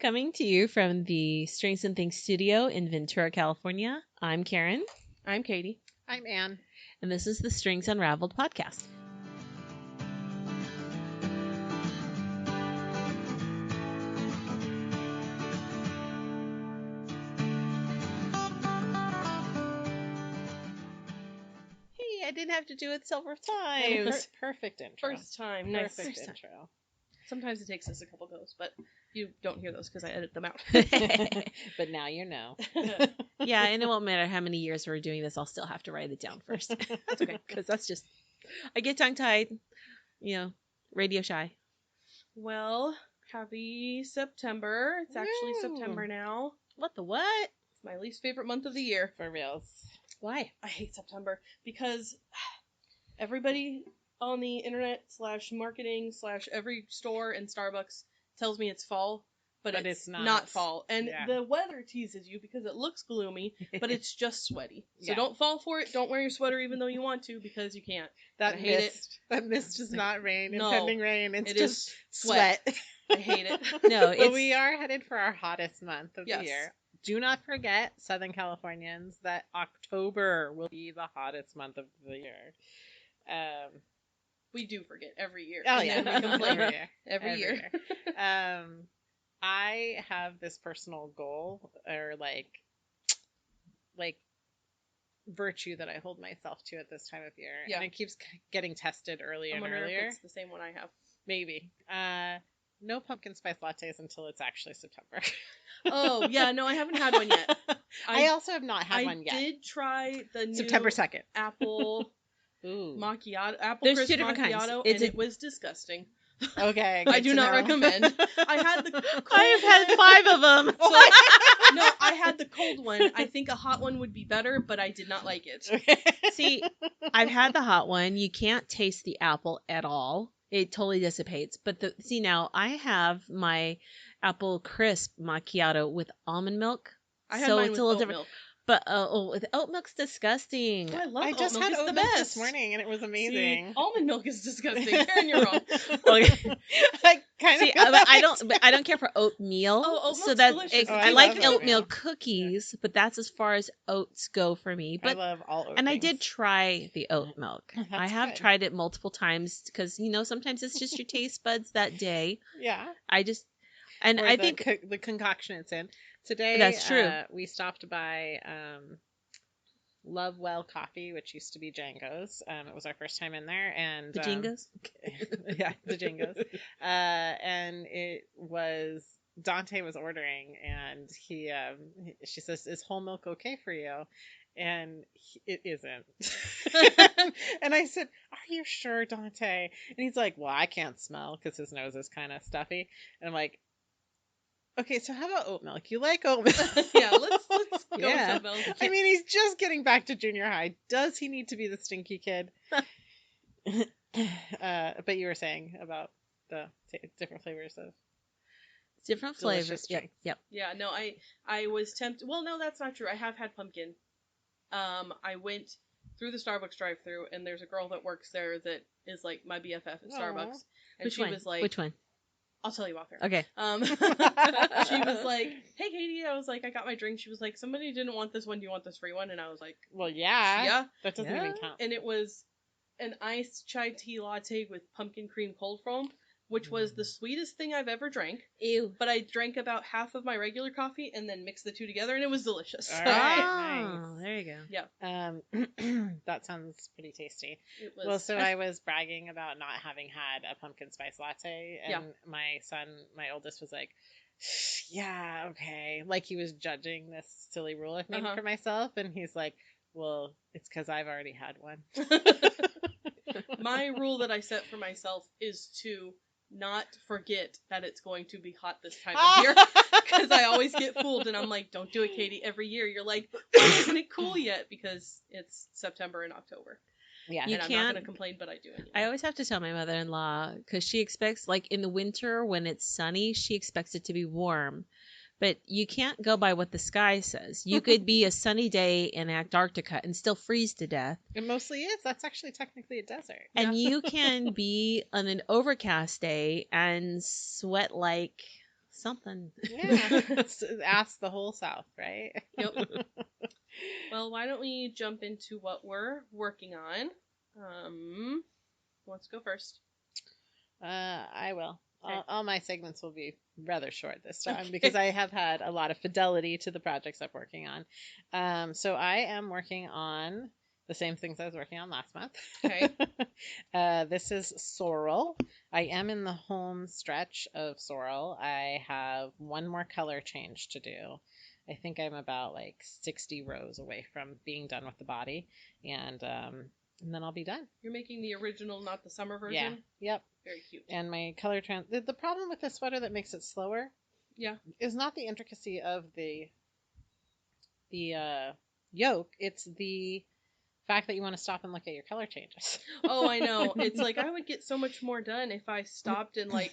Coming to you from the Strings and Things studio in Ventura, California, I'm Karin. I'm Katie. I'm Anne. And this is the Strings Unraveled podcast. Hey, I didn't have to do it several times. Perfect intro. First time. Nice. Perfect First time. intro. Sometimes it takes us a couple goes, but you don't hear those because I edit them out. But now you know. Yeah, and it won't matter how many years we're doing this, I'll still have to write it down first. That's okay, because that's just, I get tongue-tied, radio shy. Well, happy September. It's actually Woo. September now. What the what? It's my least favorite month of the year. For reals. Why? I hate September because everybody on the internet / marketing / every store and Starbucks tells me it's fall, but it's not fall. And the weather teases you because it looks gloomy, but it's just sweaty. So don't fall for it. Don't wear your sweater even though you want to because you can't. That hate mist. That mist does not rain. No, impending rain. It's it just is sweat. I hate it. No, But we are headed for our hottest month of the year. Do not forget, Southern Californians, that October will be the hottest month of the year. We do forget every year. Oh, and yeah. then we complain Every year. year. I have this personal goal or like virtue that I hold myself to at this time of year. Yeah. And it keeps getting tested earlier and earlier. If it's the same one I have. Maybe. No pumpkin spice lattes until it's actually September. Oh, yeah. No, I haven't had one yet. I also have not had one yet. I did try the new September 2nd. Apple Ooh. Macchiato. There's Crisp two different kinds. Macchiato, and it was disgusting. Okay. I do not know. recommend. I had the I have had 5 of them. No, I had the cold one. I think a hot one would be better, but I did not like it. See, I've had the hot one. You can't taste the apple at all. It totally dissipates. But now I have my apple crisp macchiato with almond milk. I had mine with oat milk. But with oat milk's disgusting. Oh, I love I oat just milk. had It's oat the milk best this morning and it was amazing. See, almond milk is disgusting. Karen, you're wrong. I kind of But I don't care for oatmeal. Oh, oat so milk's that delicious. I like love oatmeal oatmeal. cookies, but that's as far as oats go for me. But I love all oat and I things. did try the oat milk. That's I have good. tried it multiple times because sometimes it's just your taste buds that day. Yeah. I think the concoction it's in. Today, that's true. We stopped by Love Well Coffee, which used to be Django's. It was our first time in there, and the Jingos. Yeah, the Django's. And it was Dante was ordering, and she says, "Is whole milk okay for you?" And it isn't. And I said, "Are you sure, Dante?" And he's like, "Well, I can't smell because his nose is kind of stuffy." And I'm like, "Okay, so how about oat milk? You like oat milk?" Yeah, let's go Yeah. with oat milk. I mean, he's just getting back to junior high. Does he need to be the stinky kid? But you were saying about the different flavors of Different delicious flavors. drinks. Yep. Yeah, no, I was tempted. Well, no, that's not true. I have had pumpkin. I went through the Starbucks drive-through, and there's a girl that works there that is like my BFF at Starbucks, and Which she one? was like, Which one? I'll tell you off air. Okay. She was like, "Hey, Katie," I was like, "I got my drink." She was like, "Somebody didn't want this one. Do you want this free one?" And I was like, Well, yeah. "Yeah." That doesn't even count. And it was an iced chai tea latte with pumpkin cream cold foam, which was the sweetest thing I've ever drank. Ew. But I drank about half of my regular coffee and then mixed the two together, and it was delicious. All right. Oh, nice. there you go. Yeah. That sounds pretty tasty. It was. Well, so I was bragging about not having had a pumpkin spice latte, and Yeah. my son, my oldest, was like, "Yeah, okay." Like he was judging this silly rule I've made for myself, and he's like, "Well, it's because I've already had one." My rule that I set for myself is to not forget that it's going to be hot this time of year, because I always get fooled, and I'm like, "Don't do it, Katie." Every year you're like, "Why isn't it cool yet?" Because it's September and October. Yeah. You and I'm can't- not going to complain, but I do anyway. I always have to tell my mother-in-law because she expects, like in the winter when it's sunny, she expects it to be warm. But you can't go by what the sky says. You could be a sunny day in Antarctica and still freeze to death. It mostly is. That's actually technically a desert. And you can be on an overcast day and sweat like something. Yeah. Ask the whole South, right? Yep. Well, why don't we jump into what we're working on? Who wants to go first? I will. Okay. All my segments will be rather short this time because I have had a lot of fidelity to the projects I'm working on. So I am working on the same things I was working on last month. Okay. This is Sorrel. I am in the home stretch of Sorrel. I have one more color change to do. I think I'm about like 60 rows away from being done with the body, and then I'll be done. You're making the original, not the summer version? Yeah. Yep. Very cute. And my color the problem with this sweater that makes it slower is not the intricacy of the yoke, it's the fact that you want to stop and look at your color changes. Oh, I know. It's like I would get so much more done if I stopped and like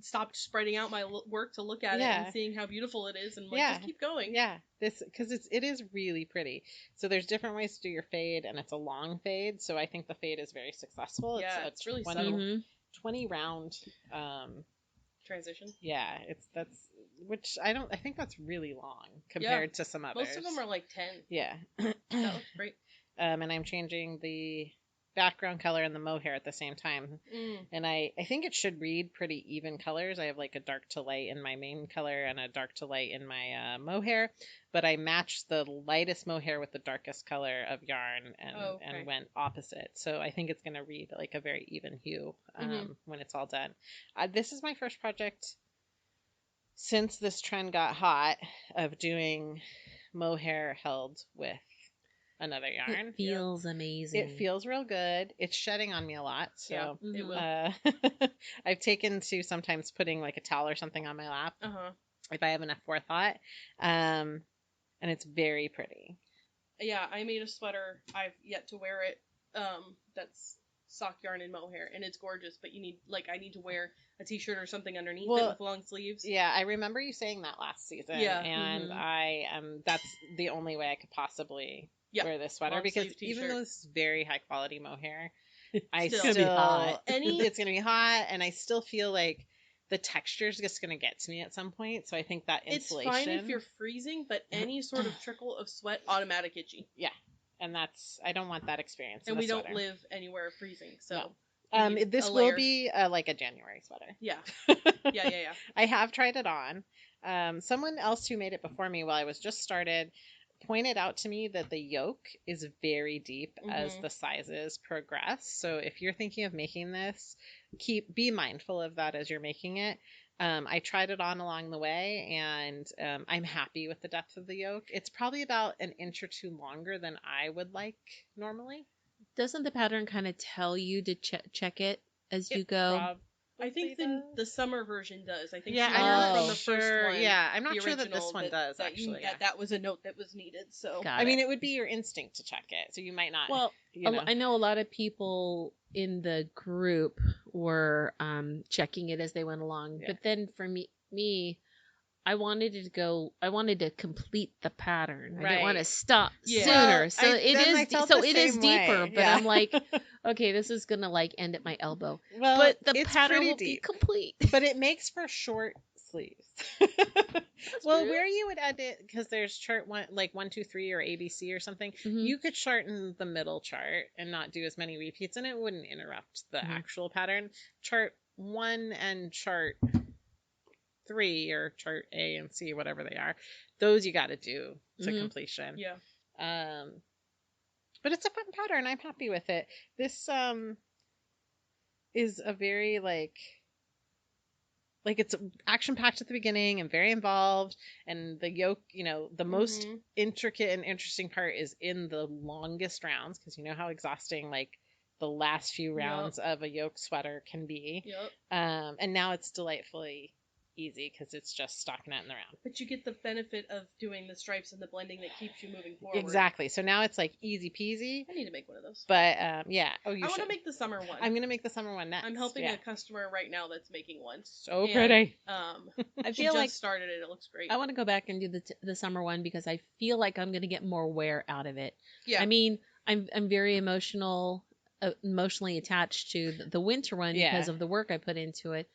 stopped spreading out my work to look at it and seeing how beautiful it is and like just keep going. Yeah, because it is really pretty. So there's different ways to do your fade, and it's a long fade, so I think the fade is very successful. Yeah, it's really 20, subtle. 20 round transition. Yeah, which I think that's really long compared to some others. Most of them are like 10. Yeah. That looks great. And I'm changing the background color and the mohair at the same time. And I think it should read pretty even colors. I have like a dark to light in my main color and a dark to light in my mohair, but I matched the lightest mohair with the darkest color of yarn and went opposite. So I think it's going to read like a very even hue when it's all done. This is my first project since this trend got hot of doing mohair held with another yarn. It feels amazing. It feels real good. It's shedding on me a lot, so it will. I've taken to sometimes putting like a towel or something on my lap if I have enough forethought, and it's very pretty. Yeah, I made a sweater. I've yet to wear it. That's sock yarn and mohair, and it's gorgeous. But I need to wear a t-shirt or something underneath it with long sleeves. Yeah, I remember you saying that last season. Yeah, and that's the only way I could possibly wear this sweater because even though it's very high quality mohair, it's gonna be hot. It's gonna be hot, and I still feel like the texture is just gonna get to me at some point. So I think that insulation. It's fine if you're freezing, but any sort of trickle of sweat, automatic itchy. Yeah, and I don't want that experience. And we don't live anywhere freezing, so. No. This will be like a January sweater. Yeah. Yeah. I have tried it on. Someone else who made it before me while I was just started pointed out to me that the yoke is very deep as the sizes progress. So if you're thinking of making this, be mindful of that as you're making it. I tried it on along the way, and I'm happy with the depth of the yoke. It's probably about an inch or two longer than I would like normally. Doesn't the pattern kind of tell you to check it as you go? I think the summer version does. I think from the first one. Yeah, I'm not sure that this one does, actually. That was a note that was needed. So I mean, it would be your instinct to check it, so you might not. Well, I know a lot of people in the group were checking it as they went along. Yeah. But then for me, I wanted to complete the pattern. I didn't want to stop sooner. So it is deeper, but I'm like, okay, this is going to like end at my elbow. Well, but the pattern will be complete. But it makes for short sleeves. Well, where you would end it, because there's chart 1, like 1, 2, 3 or ABC or something, you could shorten the middle chart and not do as many repeats, and it wouldn't interrupt the actual pattern. Chart 1 and chart 3 or chart A and C, whatever they are, those you got to do to completion. Yeah. But it's a fun pattern. I'm happy with it. This is a very like it's action packed at the beginning and very involved, and the yoke, the most intricate and interesting part is in the longest rounds, because you know how exhausting like the last few rounds of a yoke sweater can be. Yep. And now it's delightfully easy because it's just stockinette in the round. But you get the benefit of doing the stripes and the blending that keeps you moving forward. Exactly. So now it's like easy peasy. I need to make one of those. But yeah. Oh, you should. I want to make the summer one. I'm gonna make the summer one next. I'm helping a customer right now that's making one. So pretty. I feel like started it. It looks great. I want to go back and do the summer one because I feel like I'm gonna get more wear out of it. Yeah. I mean, I'm very emotionally attached to the winter one because of the work I put into it.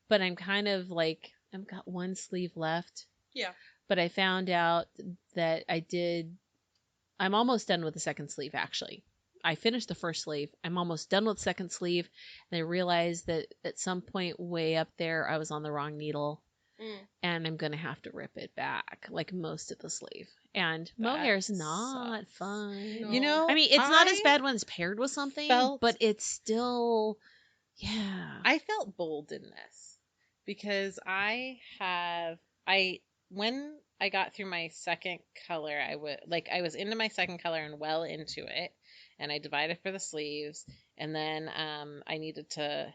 But I'm kind of like, I've got one sleeve left. Yeah. But I found out that I'm almost done with the second sleeve, actually. I finished the first sleeve. I'm almost done with the second sleeve. And I realized that at some point way up there, I was on the wrong needle. And I'm going to have to rip it back, like most of the sleeve. And mohair's not fun. No. You know, I mean, it's not as bad when it's paired with something, but it's still, yeah. I felt bold in this because when I got through my second color, I was into my second color and well into it, and I divided for the sleeves, and then I needed to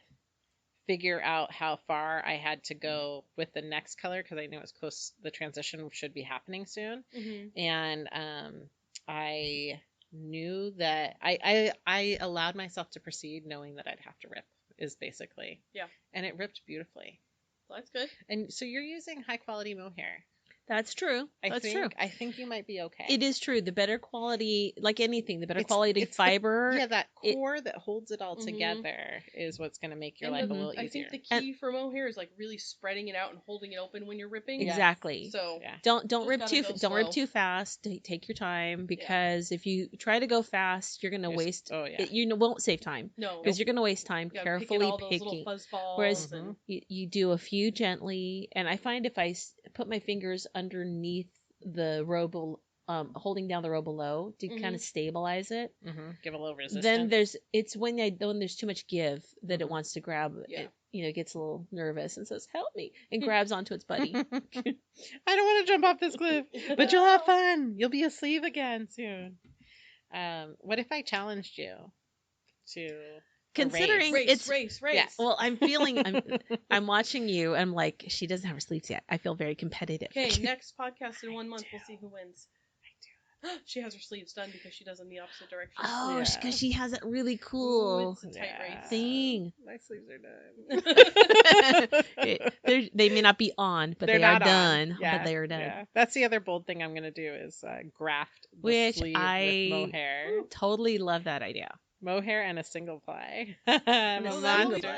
figure out how far I had to go with the next color because I knew it was close. The transition should be happening soon, and I knew that I allowed myself to proceed knowing that I'd have to rip. Is basically and it ripped beautifully. Well, that's good. And so you're using high quality mohair. That's true. True. I think you might be okay. It is true. The better quality, like anything, the better quality fiber. That core that holds it all together is what's going to make your life a little easier. I think the key for mohair is like really spreading it out and holding it open when you're ripping. Exactly. So don't rip too fast. Take your time because if you try to go fast, you're going to waste. You won't save time. No, because you're going to waste time carefully picking. Whereas you do a few gently, and I find if I put my fingers underneath the row holding down the row below to kind of stabilize it, give a little resistance. Then when there's too much give that it wants to grab it, gets a little nervous and says help me and grabs onto its buddy. I don't want to jump off this cliff, but you'll have fun. You'll be a sleeve again soon. What if I challenged you to considering race? Yeah. Well, I'm watching you. I'm like, she doesn't have her sleeves yet. I feel very competitive. Okay, next podcast in 1 month, we'll see who wins. I do. She has her sleeves done because she does in the opposite direction. Oh, because she has that really cool it's a tight race thing. My sleeves are done. They may not be on, but they are done. Yeah, but they are done. Yeah. That's the other bold thing I'm going to do is graft the sleeve with mohair. Totally love that idea. Mohair and a single ply. I'm a monster.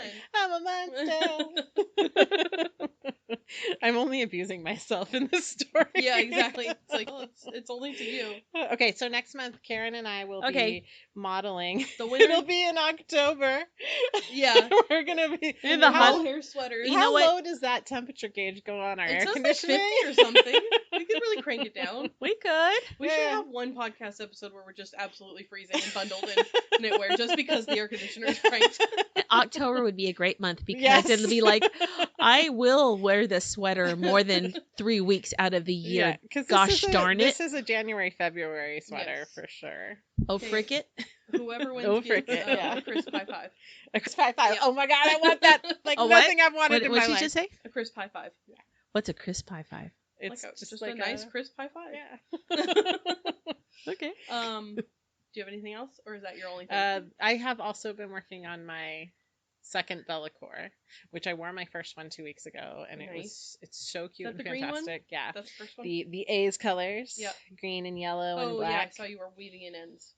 I'm only abusing myself in this story. Yeah, exactly. It's like, it's only to you. Okay, so next month, Karin and I will be modeling. The winter. It'll be in October. Yeah. We're going to be in the hot hair sweaters. How low does that temperature gauge go on our air conditioning? Like 50 or something. We could really crank it down. We could. We should have one podcast episode where we're just absolutely freezing and bundled in knitwear just because the air conditioner is cranked. October would be a great month because it'll be like, I will wear this sweater more than 3 weeks out of the year. Gosh darn it. This is a January, February sweater for sure. Oh, frick it. Whoever wins gets a crisp high five. A crisp high five. Yeah. Oh my God, I want that. Like nothing I've wanted in my life. What did she just say? A crisp high five. Yeah. What's a crisp high five? It's just like a nice crisp high five. Yeah. Okay. Do you have anything else, or is that your only thing? I have also been working on my second Bellacore, which I wore my first one 2 weeks ago, and it's so cute and fantastic. Green one? Yeah, that's the first one. The A's colors, green and yellow and black. Oh yeah, I saw you were weaving in ends.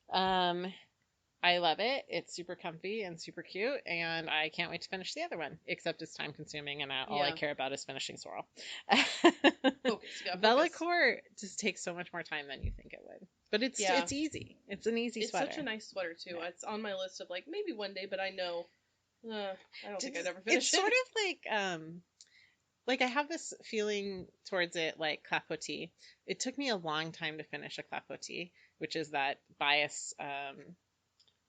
I love it. It's super comfy and super cute, and I can't wait to finish the other one. Except it's time consuming, and all I care about is finishing Swirl. Bellacore just takes so much more time than you think it would, but it's easy. It's an easy sweater. It's such a nice sweater too. Yeah. It's on my list of like maybe one day, but I know I don't think I'd ever finish it. It's sort of like I have this feeling towards it like clapotis. It took me a long time to finish a clapotis, which is that bias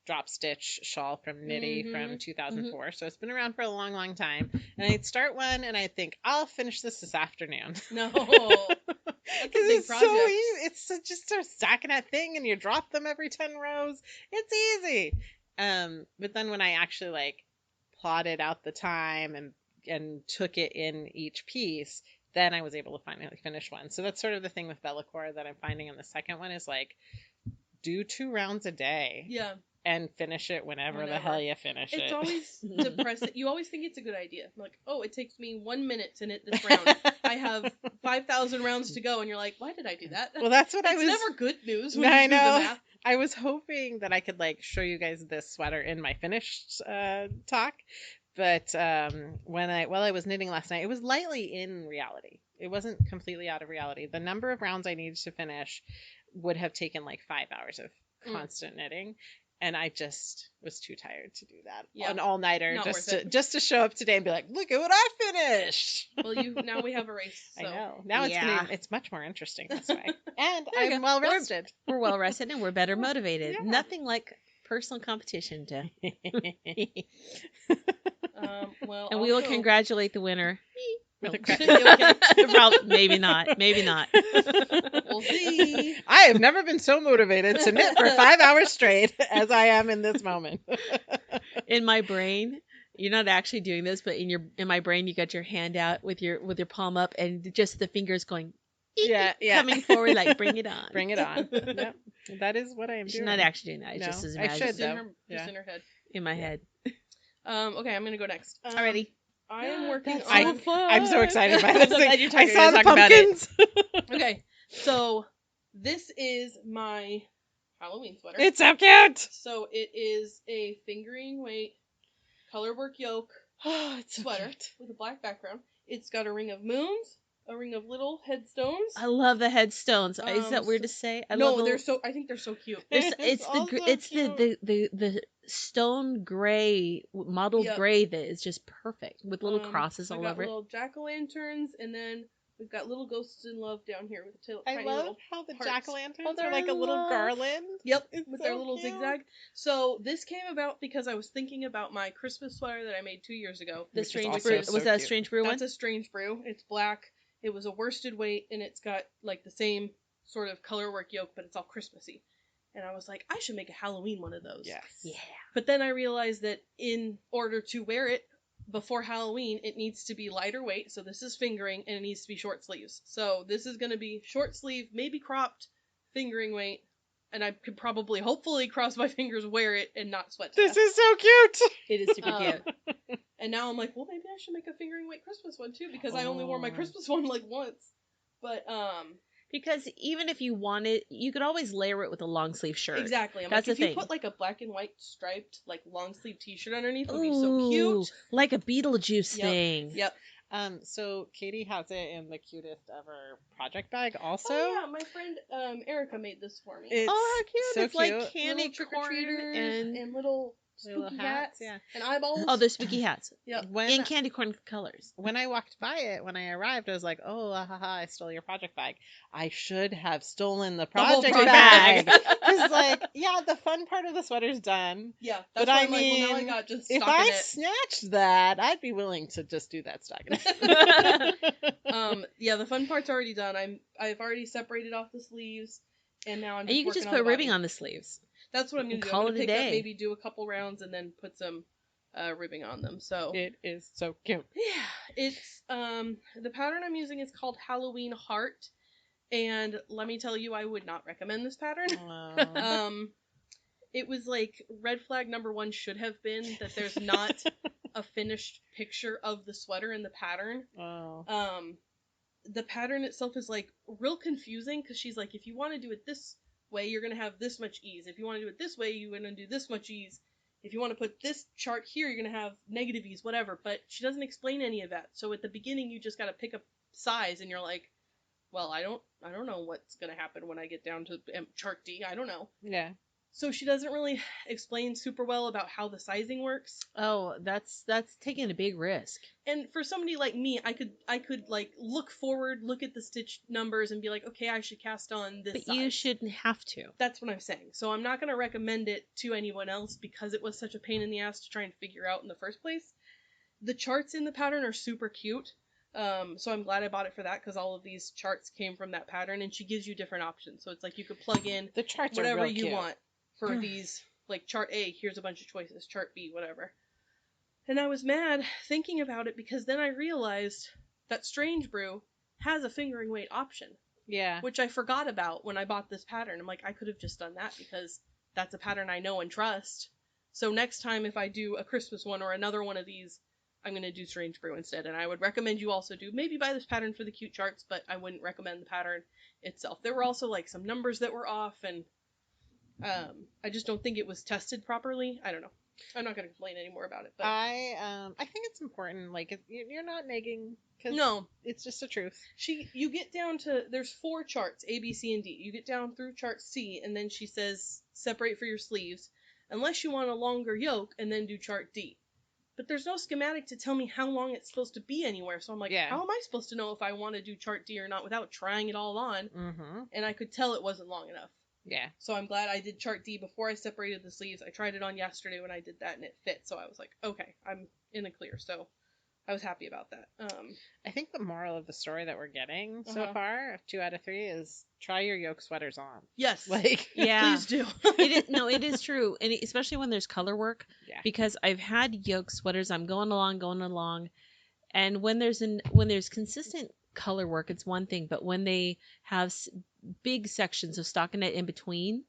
drop stitch shawl from Knitty from 2004. So it's been around for a long, long time. And I'd start one and I'd think, I'll finish this afternoon. No. That's a big project. So easy. It's just start stacking that thing and you drop them every 10 rows. It's easy. But then when I actually like plotted out the time and took it in each piece, then I was able to finally finish one. So that's sort of the thing with Bellacore that I'm finding in the second one is like, do 2 rounds a day. Yeah. And finish it whenever the hell you finish it. It's always depressing. You always think it's a good idea. I'm like, oh, it takes me 1 minute to knit this round. I have 5,000 rounds to go, and you're like, why did I do that? Well, that's what it's never good news when you do the math. I was hoping that I could like show you guys this sweater in my finished talk, But while I was knitting last night, it was lightly in reality. It wasn't completely out of reality. The number of rounds I needed to finish would have taken like 5 hours of constant knitting. And I just was too tired to do that. Yeah. An all-nighter just to show up today and be like, look at what I finished. Well, now we have a race. So. I know. Now it's much more interesting this way. And I'm well rested. We're well rested and we're better motivated. Yeah. Nothing like personal competition to. And we will congratulate the winner. Maybe not. We'll see. I have never been so motivated to knit for 5 hours straight as I am in this moment. In my brain, you're not actually doing this, but in my brain, you got your hand out with your palm up and just the fingers going. Coming forward like bring it on. Bring it on. Yep. That is what I am doing. She's not actually doing that. It's just as I should, though. Just in her head. In my head. Okay, I'm gonna go next. Alrighty. I am working on. I'm so excited by this thing. I saw the pumpkins. Okay, so this is my Halloween sweater. It's so cute. So it is a fingering weight colorwork yoke sweater with a black background. It's got a ring of moons, a ring of little headstones. I love the headstones. Is that weird to say? I think they're so cute. It's the stone gray, mottled gray that is just perfect with little crosses all over it. Little jack-o'-lanterns, and then we've got little ghosts in love down here with the I love how the jack-o'-lanterns are like a little garland. Yep, with their little zigzag. So this came about because I was thinking about my Christmas sweater that I made 2 years ago. The Strange Brew. Was that a Strange Brew one? That's a Strange Brew. It's black. It was a worsted weight, and it's got like the same sort of colorwork yoke, but it's all Christmassy. And I was like, I should make a Halloween one of those. Yes. Yeah. But then I realized that in order to wear it before Halloween, it needs to be lighter weight. So this is fingering, and it needs to be short sleeves. So this is going to be short sleeve, maybe cropped, fingering weight. And I could probably, hopefully, cross my fingers, wear it, and not sweat. This is so cute. It is super cute. And now I'm like, well, maybe I should make a fingering weight Christmas one too, because I only wore my Christmas one like once. But because even if you wanted, you could always layer it with a long sleeve shirt. Exactly. That's like, the if thing. You put like a black and white striped like long sleeve T-shirt underneath, it would be so cute. Like a Beetlejuice thing. Yep. So Katie has it in the cutest ever project bag also. Oh yeah, my friend Erica made this for me. How cute. So it's cute. Like candy corn and little spooky hats. Yeah. And eyeballs. Oh, they're spooky hats. Yep. In candy corn colors. When I walked by it, when I arrived, I was like, oh, I stole your project bag. I should have stolen the project bag. Because, like, the fun part of the sweater's done. Yeah, that's why I'm like, well, now I got just if I snatched that, I'd be willing to just do that stocking. The fun part's already done. I've already separated off the sleeves, and now I'm just you can just put ribbing on the sleeves. That's what I'm going to do. I'm going to pick up, maybe do a couple rounds, and then put some ribbing on them. So it is so cute. Yeah, it's the pattern I'm using is called Halloween Heart, and let me tell you, I would not recommend this pattern. It was like red flag number 1 should have been that there's not a finished picture of the sweater in the pattern. The pattern itself is like real confusing because she's like, if you want to do it this way, you're going to have this much ease. If you want to do it this way, you're going to do this much ease. If you want to put this chart here, you're going to have negative ease, whatever. But she doesn't explain any of that. So at the beginning, you just got to pick a size, and you're like, well, I don't know what's going to happen when I get down to chart D. I don't know. Yeah. So she doesn't really explain super well about how the sizing works. Oh, that's taking a big risk. And for somebody like me, I could like look forward, look at the stitch numbers, and be like, okay, I should cast on this size. But you shouldn't have to. That's what I'm saying. So I'm not going to recommend it to anyone else because it was such a pain in the ass to try and figure out in the first place. The charts in the pattern are super cute. So I'm glad I bought it for that because all of these charts came from that pattern, and she gives you different options. So it's like you could plug in the charts whatever are real you cute. want. For these, like chart A, here's a bunch of choices, chart B, whatever. And I was mad thinking about it because then I realized that Strange Brew has a fingering weight option. Yeah. Which I forgot about when I bought this pattern. I'm like, I could have just done that because that's a pattern I know and trust. So next time if I do a Christmas one or another one of these, I'm going to do Strange Brew instead. And I would recommend you also maybe buy this pattern for the cute charts, but I wouldn't recommend the pattern itself. There were also like some numbers that were off, and I just don't think it was tested properly. I don't know. I'm not going to complain anymore about it. But I think it's important. Like, you're not nagging. No, it's just the truth. You get down to, there's 4 charts, A, B, C, and D. You get down through chart C, and then she says, separate for your sleeves, unless you want a longer yoke, and then do chart D. But there's no schematic to tell me how long it's supposed to be anywhere. So I'm like, how am I supposed to know if I want to do chart D or not without trying it all on? Mm-hmm. And I could tell it wasn't long enough. Yeah. So I'm glad I did chart D before I separated the sleeves. I tried it on yesterday when I did that, and it fit. So I was like, okay, I'm in the clear. So I was happy about that. I think the moral of the story that we're getting so far, 2 out of 3, is try your yoke sweaters on. Yes. Like, please do. It is true. And especially when there's color work, because I've had yoke sweaters, I'm going along. And when there's consistent color work, it's one thing, but when they have big sections of stockinette in between,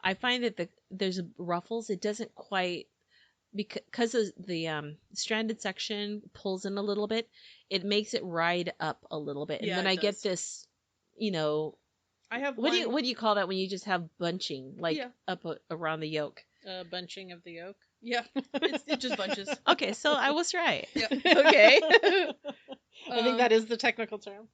I find that there's ruffles. It doesn't quite, because the stranded section pulls in a little bit, it makes it ride up a little bit, and then I get this, I have what do you call that when you just have bunching up around the yoke? Bunching of the yoke. Yeah, it just bunches. Okay, so I was right. Yep. Okay. I think that is the technical term.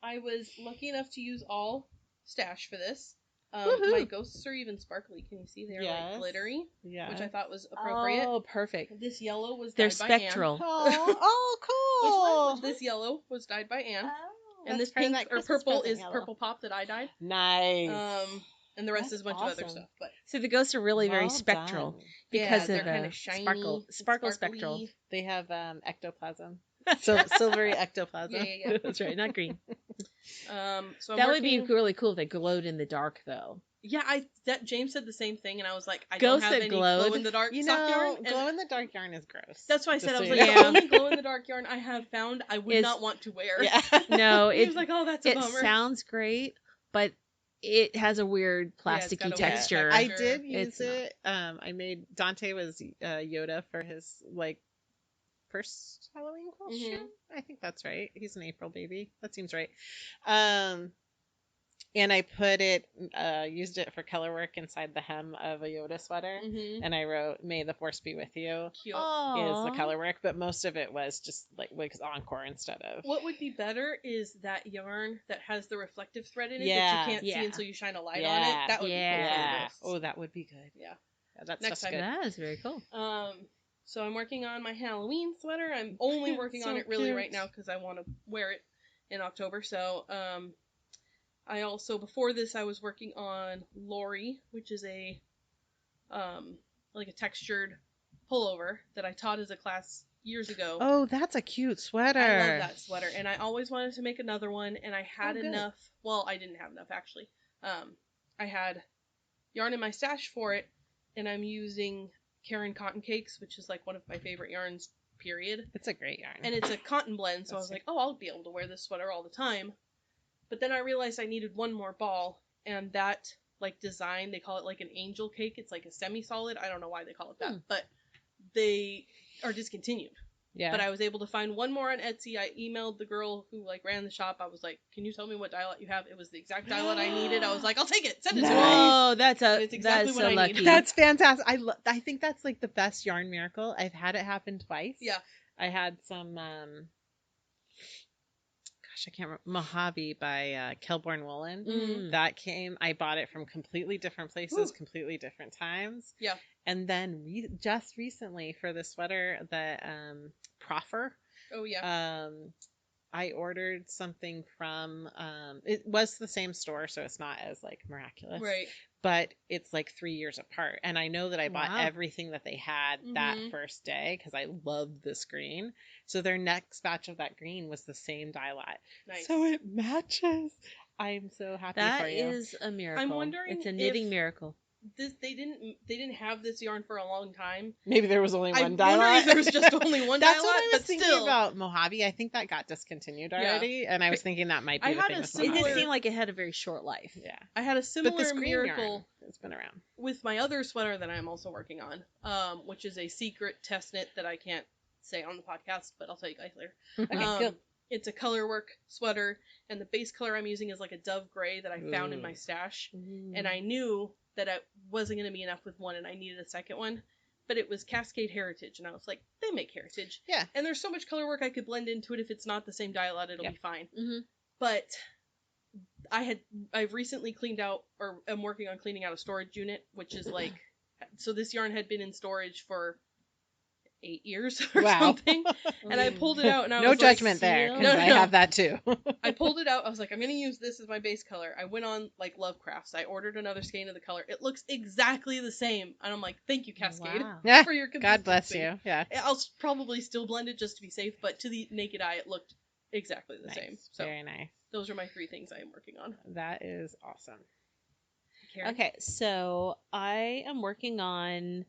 I was lucky enough to use all stash for this. My ghosts are even sparkly. Can you see? They're like glittery, which I thought was appropriate. Oh, perfect. This yellow was They're dyed spectral. by Anne. Oh, cool. This yellow was dyed by Anne. And That's this pink or purple is yellow. Purple Pop that I dyed. Nice. And the rest is a bunch of other stuff. But so the ghosts are really very spectral because they're of kind of shiny, sparkle spectral. They have ectoplasm. Silvery ectoplasm. Yeah. That's right, not green. So that would be really cool if they glowed in the dark, though. Yeah, James said the same thing, and I was like, I Ghosts don't have that any glowed. glow in the dark sock yarn. Glow in the dark yarn is gross. That's why I said Just I was so like, you the know. only glow in the dark yarn I have found, I would not want to wear. Yeah. No, he was like, oh, that's a bummer. It sounds great, but it has a weird plasticky texture. I did use it. Dante was Yoda for his first Halloween costume. I think that's right. He's an April baby. That seems right. And I used it for color work inside the hem of a Yoda sweater. And I wrote, "May the Force be with you." Cute. Is the color work, but most of it was just like encore instead of. What would be better is that yarn that has the reflective thread in it that you can't see until you shine a light on it. That would be cool. Oh, that would be good. Yeah. That's next time. Good. That is very cool. So I'm working on my Halloween sweater. I'm only working on it really right now because I want to wear it in October. So I also, before this, I was working on Lori, which is a like a textured pullover that I taught as a class years ago. Oh, that's a cute sweater. I love that sweater, and I always wanted to make another one, and I had enough. Well, I didn't have enough actually. I had yarn in my stash for it, and I'm using Karin cotton cakes, which is like one of my favorite yarns. Period. It's a great yarn, and it's a cotton blend. So I was like, oh, I'll be able to wear this sweater all the time. But then I realized I needed one more ball, and that design, they call it like an angel cake. It's like a semi-solid. I don't know why they call it that, but they are discontinued. Yeah. But I was able to find one more on Etsy. I emailed the girl who ran the shop. I was like, "Can you tell me what dye lot you have?" It was the exact dye lot I needed. I was like, "I'll take it. Send it to me." Oh, that's exactly so lucky. That's fantastic. I think that's the best yarn miracle. I've had it happen twice. Yeah. I had some I can't remember, Mojave by Kelborn Woolen. That came, I bought it from completely different places, completely different times. Yeah. And then just recently for the sweater, the Proffer. Oh, yeah. I ordered something from, it was the same store, so it's not as miraculous. Right. But it's 3 years apart. And I know that I bought everything that they had that first day because I loved this green. So their next batch of that green was the same dye lot. Nice. So it matches. I'm so happy for you. That is a miracle. I'm wondering it's a knitting miracle. They didn't have this yarn for a long time. Maybe there was only one dye lot. I'm wondering if there was just only one dye lot. That's what I was thinking about Mojave. I think that got discontinued already. Yeah. And I was thinking that might be the thing with Mojave. It did seem like it had a very short life. Yeah. I had a similar miracle. It's been around. With my other sweater that I'm also working on, which is a secret test knit that I can't say on the podcast, but I'll tell you guys later. Okay, good. It's a color work sweater, and the base color I'm using is a dove gray that I found in my stash. And I knew that it wasn't going to be enough with one, and I needed a second one. but it was Cascade Heritage, and I was like, they make Heritage. Yeah. And there's so much color work I could blend into it. If it's not the same dye lot, it'll be fine. Mm-hmm. But I've recently cleaned out, or am working on cleaning out a storage unit, which is like, so this yarn had been in storage for 8 years or something, and I pulled it out, and I was no judgment there, because I have that too. I pulled it out. I was like, I'm gonna use this as my base color. I went on like Lovecrafts. I ordered another skein of the color. It looks exactly the same, and I'm like, thank you, Cascade, for your consistency. God bless you. Yeah, I'll probably still blend it just to be safe, but to the naked eye, it looked exactly the same. So very nice. Those are my 3 things I am working on. That is awesome. Karin? Okay, so I am working on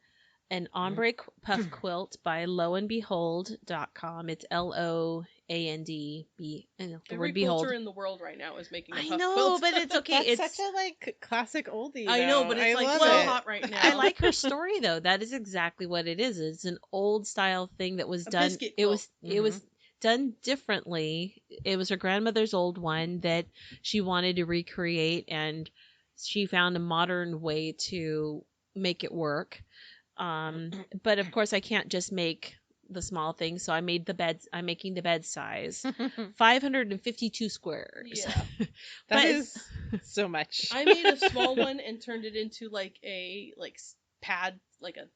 an ombre puff quilt by lowandbehold.com. It's LOANDB. The Every word behold. quilter in the world right now is making a puff I know, quilt. but it's okay. That's It's such a like classic oldie. I know, but it's like so hot right now. I like her story though. That is exactly what it is. It's an old style thing that was done. It was done differently. It was her grandmother's old one that she wanted to recreate, and she found a modern way to make it work. But of course I can't just make the small things, so I made the beds. I'm making the bed size 552 squares. Yeah. That is so much. I made a small one and turned it into like a pad, like a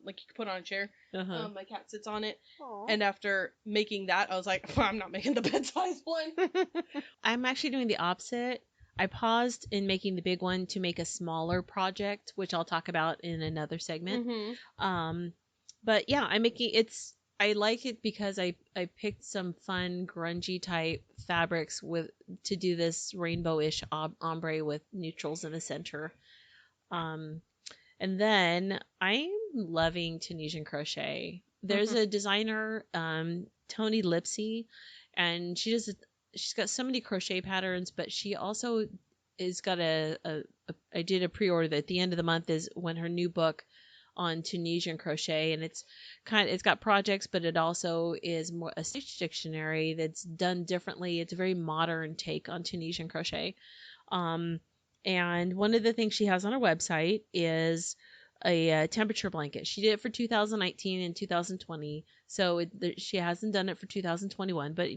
like you could put on a chair. My cat sits on it. Aww. And after making that, I was like, well, I'm not making the bed size one. I'm actually doing the opposite. I paused in making the big one to make a smaller project, which I'll talk about in another segment. Mm-hmm. But yeah, I'm making I like it because I picked some fun grungy type fabrics to do this rainbow-ish ombre with neutrals in the center. And then I'm loving Tunisian crochet. There's a designer, Toni Lipsy, and she's got so many crochet patterns, but she also is got I did a pre-order that at the end of the month is when her new book on Tunisian crochet, and it's got projects, but it also is more a stitch dictionary that's done differently. It's a very modern take on Tunisian crochet. And one of the things she has on her website is a temperature blanket. She did it for 2019 and 2020, so she hasn't done it for 2021, but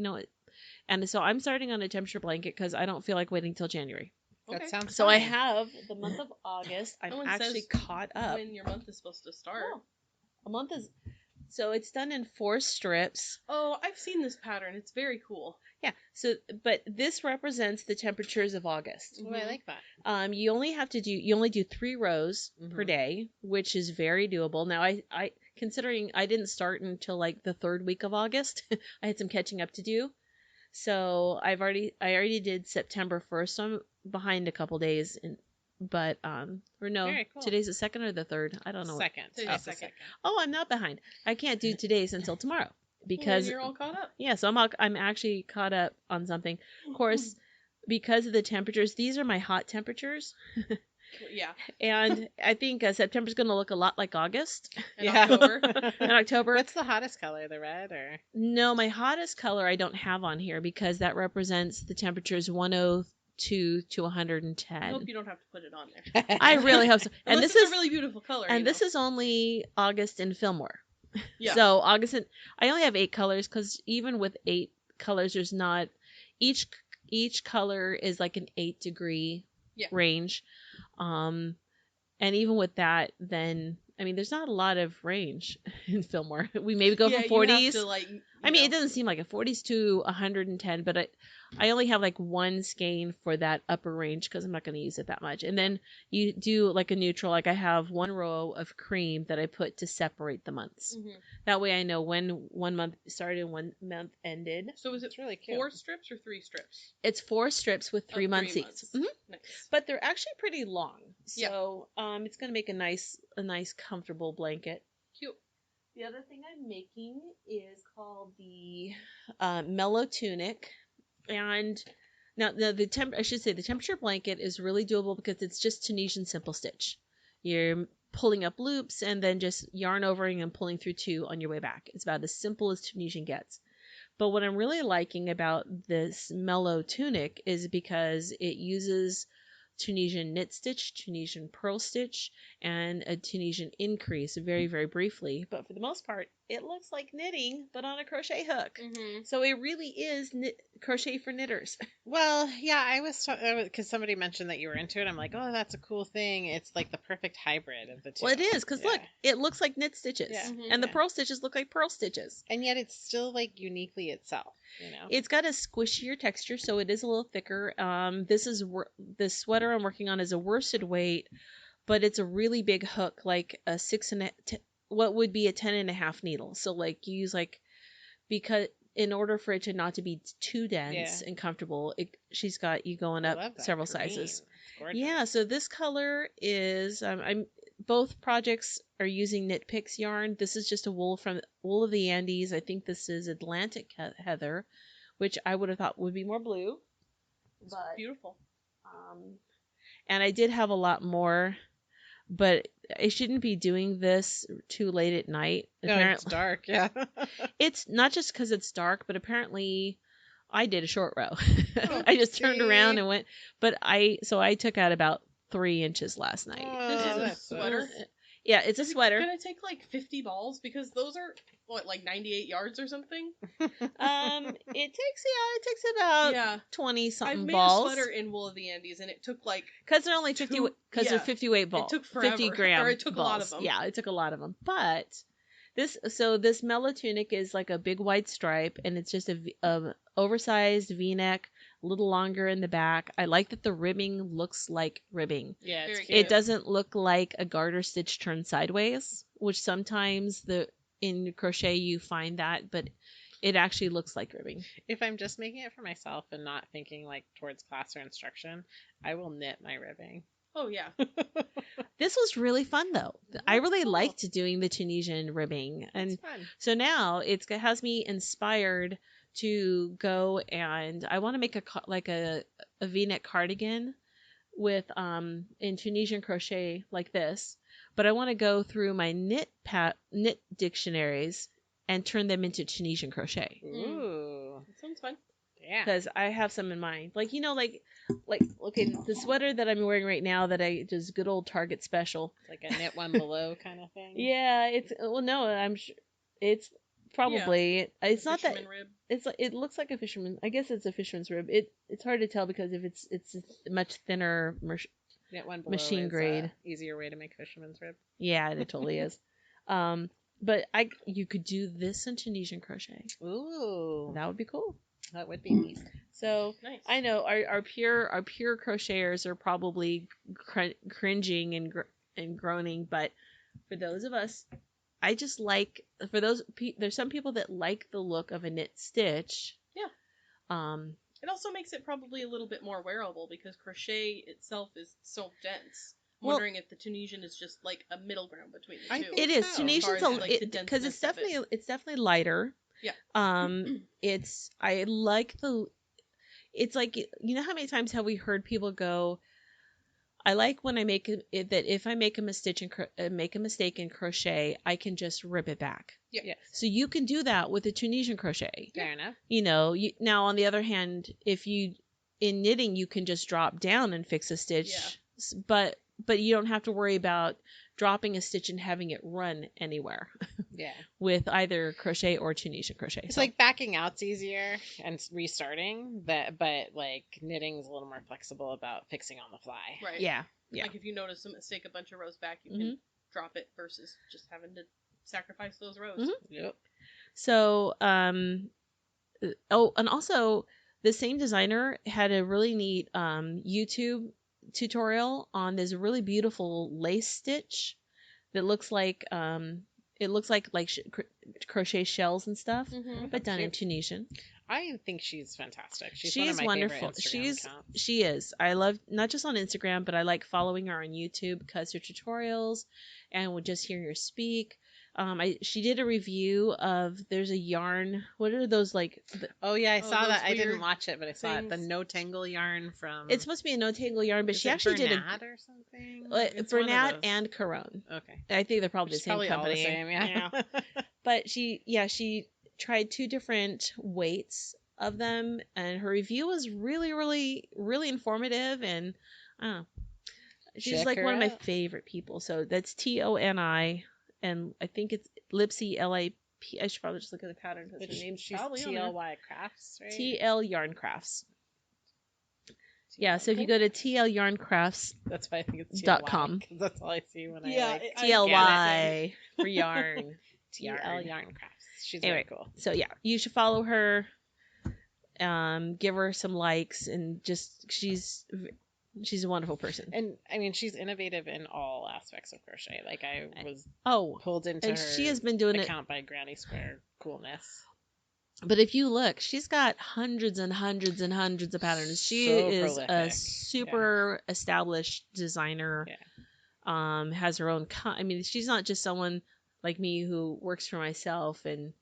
and so I'm starting on a temperature blanket because I don't feel like waiting till January. That sounds so. fun. I have the month of August. I'm actually caught up. When your month is supposed to start. Oh, a month is. So it's done in 4 strips. Oh, I've seen this pattern. It's very cool. Yeah. So, but this represents the temperatures of August. Oh, I like that. You only do 3 rows per day, which is very doable. Now, I considering I didn't start until like the 3rd week of August, I had some catching up to do. So I already did September 1st, so I'm behind a couple days. But Very cool. Today's the 2nd or the 3rd. I don't know. Second. Oh, I'm not behind. I can't do today's until tomorrow because you're all caught up. Yeah, so I'm actually caught up on something. Of course, because of the temperatures, these are my hot temperatures. Yeah. And I think September's going to look a lot like August. October. In October. What's the hottest color? The red or? No, my hottest color I don't have on here because that represents the temperatures 102 to 110. I hope you don't have to put it on there. I really hope so. And this is a really beautiful color. And this is only August in Fillmore. Yeah. So August, I only have 8 colors because even with 8 colors, there's not each color is like an 8-degree range. And even with that, then I mean, there's not a lot of range in Fillmore. We maybe go from 40s. I mean, it doesn't seem like a 40s to 110, but I only have like 1 skein for that upper range because I'm not going to use it that much. And then you do like a neutral, like I have 1 row of cream that I put to separate the months. Mm-hmm. That way I know when 1 month started and 1 month ended. So is it really cute? 4 strips or 3 strips? It's 4 strips with 3 months each. Mm-hmm. Nice. But they're actually pretty long. So it's going to make a nice comfortable blanket. Cute. The other thing I'm making is called the Mellow Tunic. And now the temperature blanket is really doable because it's just Tunisian simple stitch. You're pulling up loops and then just yarn overing and pulling through 2 on your way back. It's about as simple as Tunisian gets. But what I'm really liking about this Mellow Tunic is because it uses Tunisian knit stitch, Tunisian purl stitch, and a Tunisian increase very, very briefly. But for the most part, it looks like knitting, but on a crochet hook. Mm-hmm. So it really is crochet for knitters. Well, yeah, I was because somebody mentioned that you were into it. I'm like, oh, that's a cool thing. It's like the perfect hybrid of the two. Well, it is, because look, it looks like knit stitches. Yeah. Mhm. And the purl stitches look like purl stitches. And yet it's still like uniquely itself, you know? It's got a squishier texture, so it is a little thicker. This sweater I'm working on is a worsted weight, but it's a really big hook, like a what would be a 10.5 needle. So like you use because in order for it to not to be too dense and comfortable, she's got you going up several sizes. Yeah, so this color is both projects are using Knit Picks yarn. This is just a wool of the Andes. I think this is Atlantic heather, which I would have thought would be more blue. It's beautiful. And I did have a lot more, but I shouldn't be doing this too late at night. No, it's dark, yeah. It's not just because it's dark, but apparently I did a short row. I just turned around and went, so I took out about 3 inches last night. This is a sweater? Yeah, it's a sweater. It's gonna take like 50 balls because those are like 98 yards or something. It takes about 20 something balls. I made a sweater in wool of the Andes, and it took like because they're only 50 because they're 50 weight balls. It took forever. 50 gram. Or it took balls. a lot of them. Yeah, it took a lot of them. But this Mellow Tunic is like a big white stripe, and it's just a oversized V-neck, a little longer in the back. I like that the ribbing looks like ribbing. Yeah, it's cute. It doesn't look like a garter stitch turned sideways, which sometimes in crochet you find that, but it actually looks like ribbing. If I'm just making it for myself and not thinking like towards class or instruction, I will knit my ribbing. Oh yeah. This was really fun though. I really liked doing the Tunisian ribbing, and so now it has me inspired to go, and I want to make a V-neck cardigan with in Tunisian crochet like this, but I want to go through my knit dictionaries and turn them into Tunisian crochet. Ooh, that sounds fun. Yeah, because I have some in mind. Like okay, the sweater that I'm wearing right now that I just good old Target special. Like a knit one below kind of thing. Yeah, I'm sure it's probably it's not that rib. it looks like a fisherman. I guess it's a fisherman's rib. It's hard to tell because if it's much thinner knit one below machine grade, easier way to make fisherman's rib. Yeah, it totally is. But you could do this in Tunisian crochet. Ooh, that would be cool. That would be neat. So nice. I know our pure crocheters are probably cringing and groaning, but for those of us, I just like there's some people that like the look of a knit stitch. Yeah. It also makes it probably a little bit more wearable because crochet itself is so dense. I'm wondering if the Tunisian is just like a middle ground between the two. It is. Tunisian's because it's definitely lighter. Yeah. I like it's like, you know how many times have we heard people go, I like when I make it that if I make a mistake in crochet, I can just rip it back. Yeah. Yes. So you can do that with a Tunisian crochet. Fair enough. Now on the other hand, in knitting, you can just drop down and fix a stitch. Yeah. But you don't have to worry about dropping a stitch and having it run anywhere. Yeah. With either crochet or Tunisian crochet. It's like backing out's easier and restarting, but like knitting's a little more flexible about fixing on the fly. Right. Yeah. Yeah. Like if you notice a mistake a bunch of rows back, you can drop it versus just having to sacrifice those rows. Mm-hmm. Yep. So, and also the same designer had a really neat YouTube tutorial on this really beautiful lace stitch that looks like crochet shells and stuff, but done in Tunisian. I think she's fantastic. She's one of my wonderful. She is. I love not just on Instagram, but I like following her on YouTube because her tutorials and just hearing her speak. She did a review of there's a yarn. What are those like? I saw that. I didn't watch it, but I saw it. The no tangle yarn from. It's supposed to be a no tangle yarn, but she actually did Bernat or something. Bernat and Karin. Okay. I think they're probably the same company. All the same, yeah. But she tried 2 different weights of them, and her review was really, really, really informative, and I don't know. She's Check like her one of my out. favorite people. So that's Toni, and I think it's Lipsy LIP. I should probably just look at the pattern because her name's She's probably on there. TLY Crafts, right? TL Yarn Crafts. Yeah, so if you go to tlyarncrafts.com. That's why I think it's TLY, 'cause that's all I see when I TLY for yarn. TL Yarn Crafts. She's Anyway, very cool. So yeah, you should follow her. Give her some likes, and just she's a wonderful person. And I mean, she's innovative in all aspects of crochet. Like I was pulled into and her she has been doing account by Granny Square coolness. But if you look, she's got hundreds and hundreds and hundreds of patterns. She is prolific. a super established designer. Yeah. Has her own. I mean, she's not just someone like me who works for myself and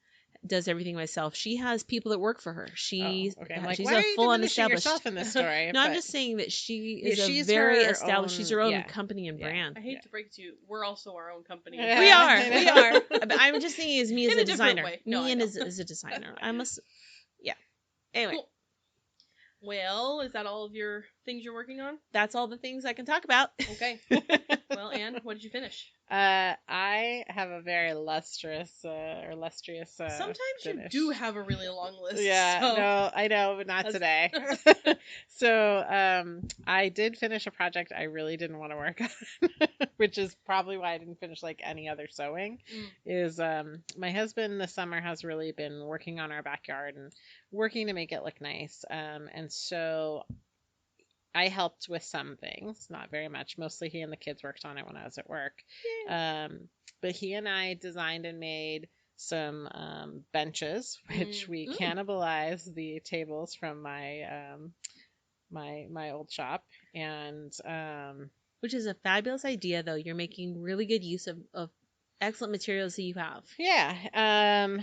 does everything myself. She has people that work for her. She's like, she's why a are you full diminishing established yourself in this story? No, I'm just saying that she is she's a very her established. own- she's her own yeah. company and brand. I hate to break it to you, we're also our own company. Yeah. We I are. know. But I'm just thinking as me as In a a different designer. way. No, Me I and know. as a designer. I must. Yeah. Anyway. Cool. Well, is that all of your things you're working on? That's all the things I can talk about. Okay. Well, Anne, what did you finish? I have a very illustrious. Sometimes finish. you do have a really long list. Yeah, so. no, I know, but not today. So, I did finish a project I really didn't want to work on, which is probably why I didn't finish like any other sewing. Is my husband this summer has really been working on our backyard and working to make it look nice. And so I helped with some things, not very much. Mostly he and the kids worked on it when I was at work. But he and I designed and made some benches, which we cannibalized the tables from my my old shop, and which is a fabulous idea, though. You're making really good use of excellent materials that you have. Yeah.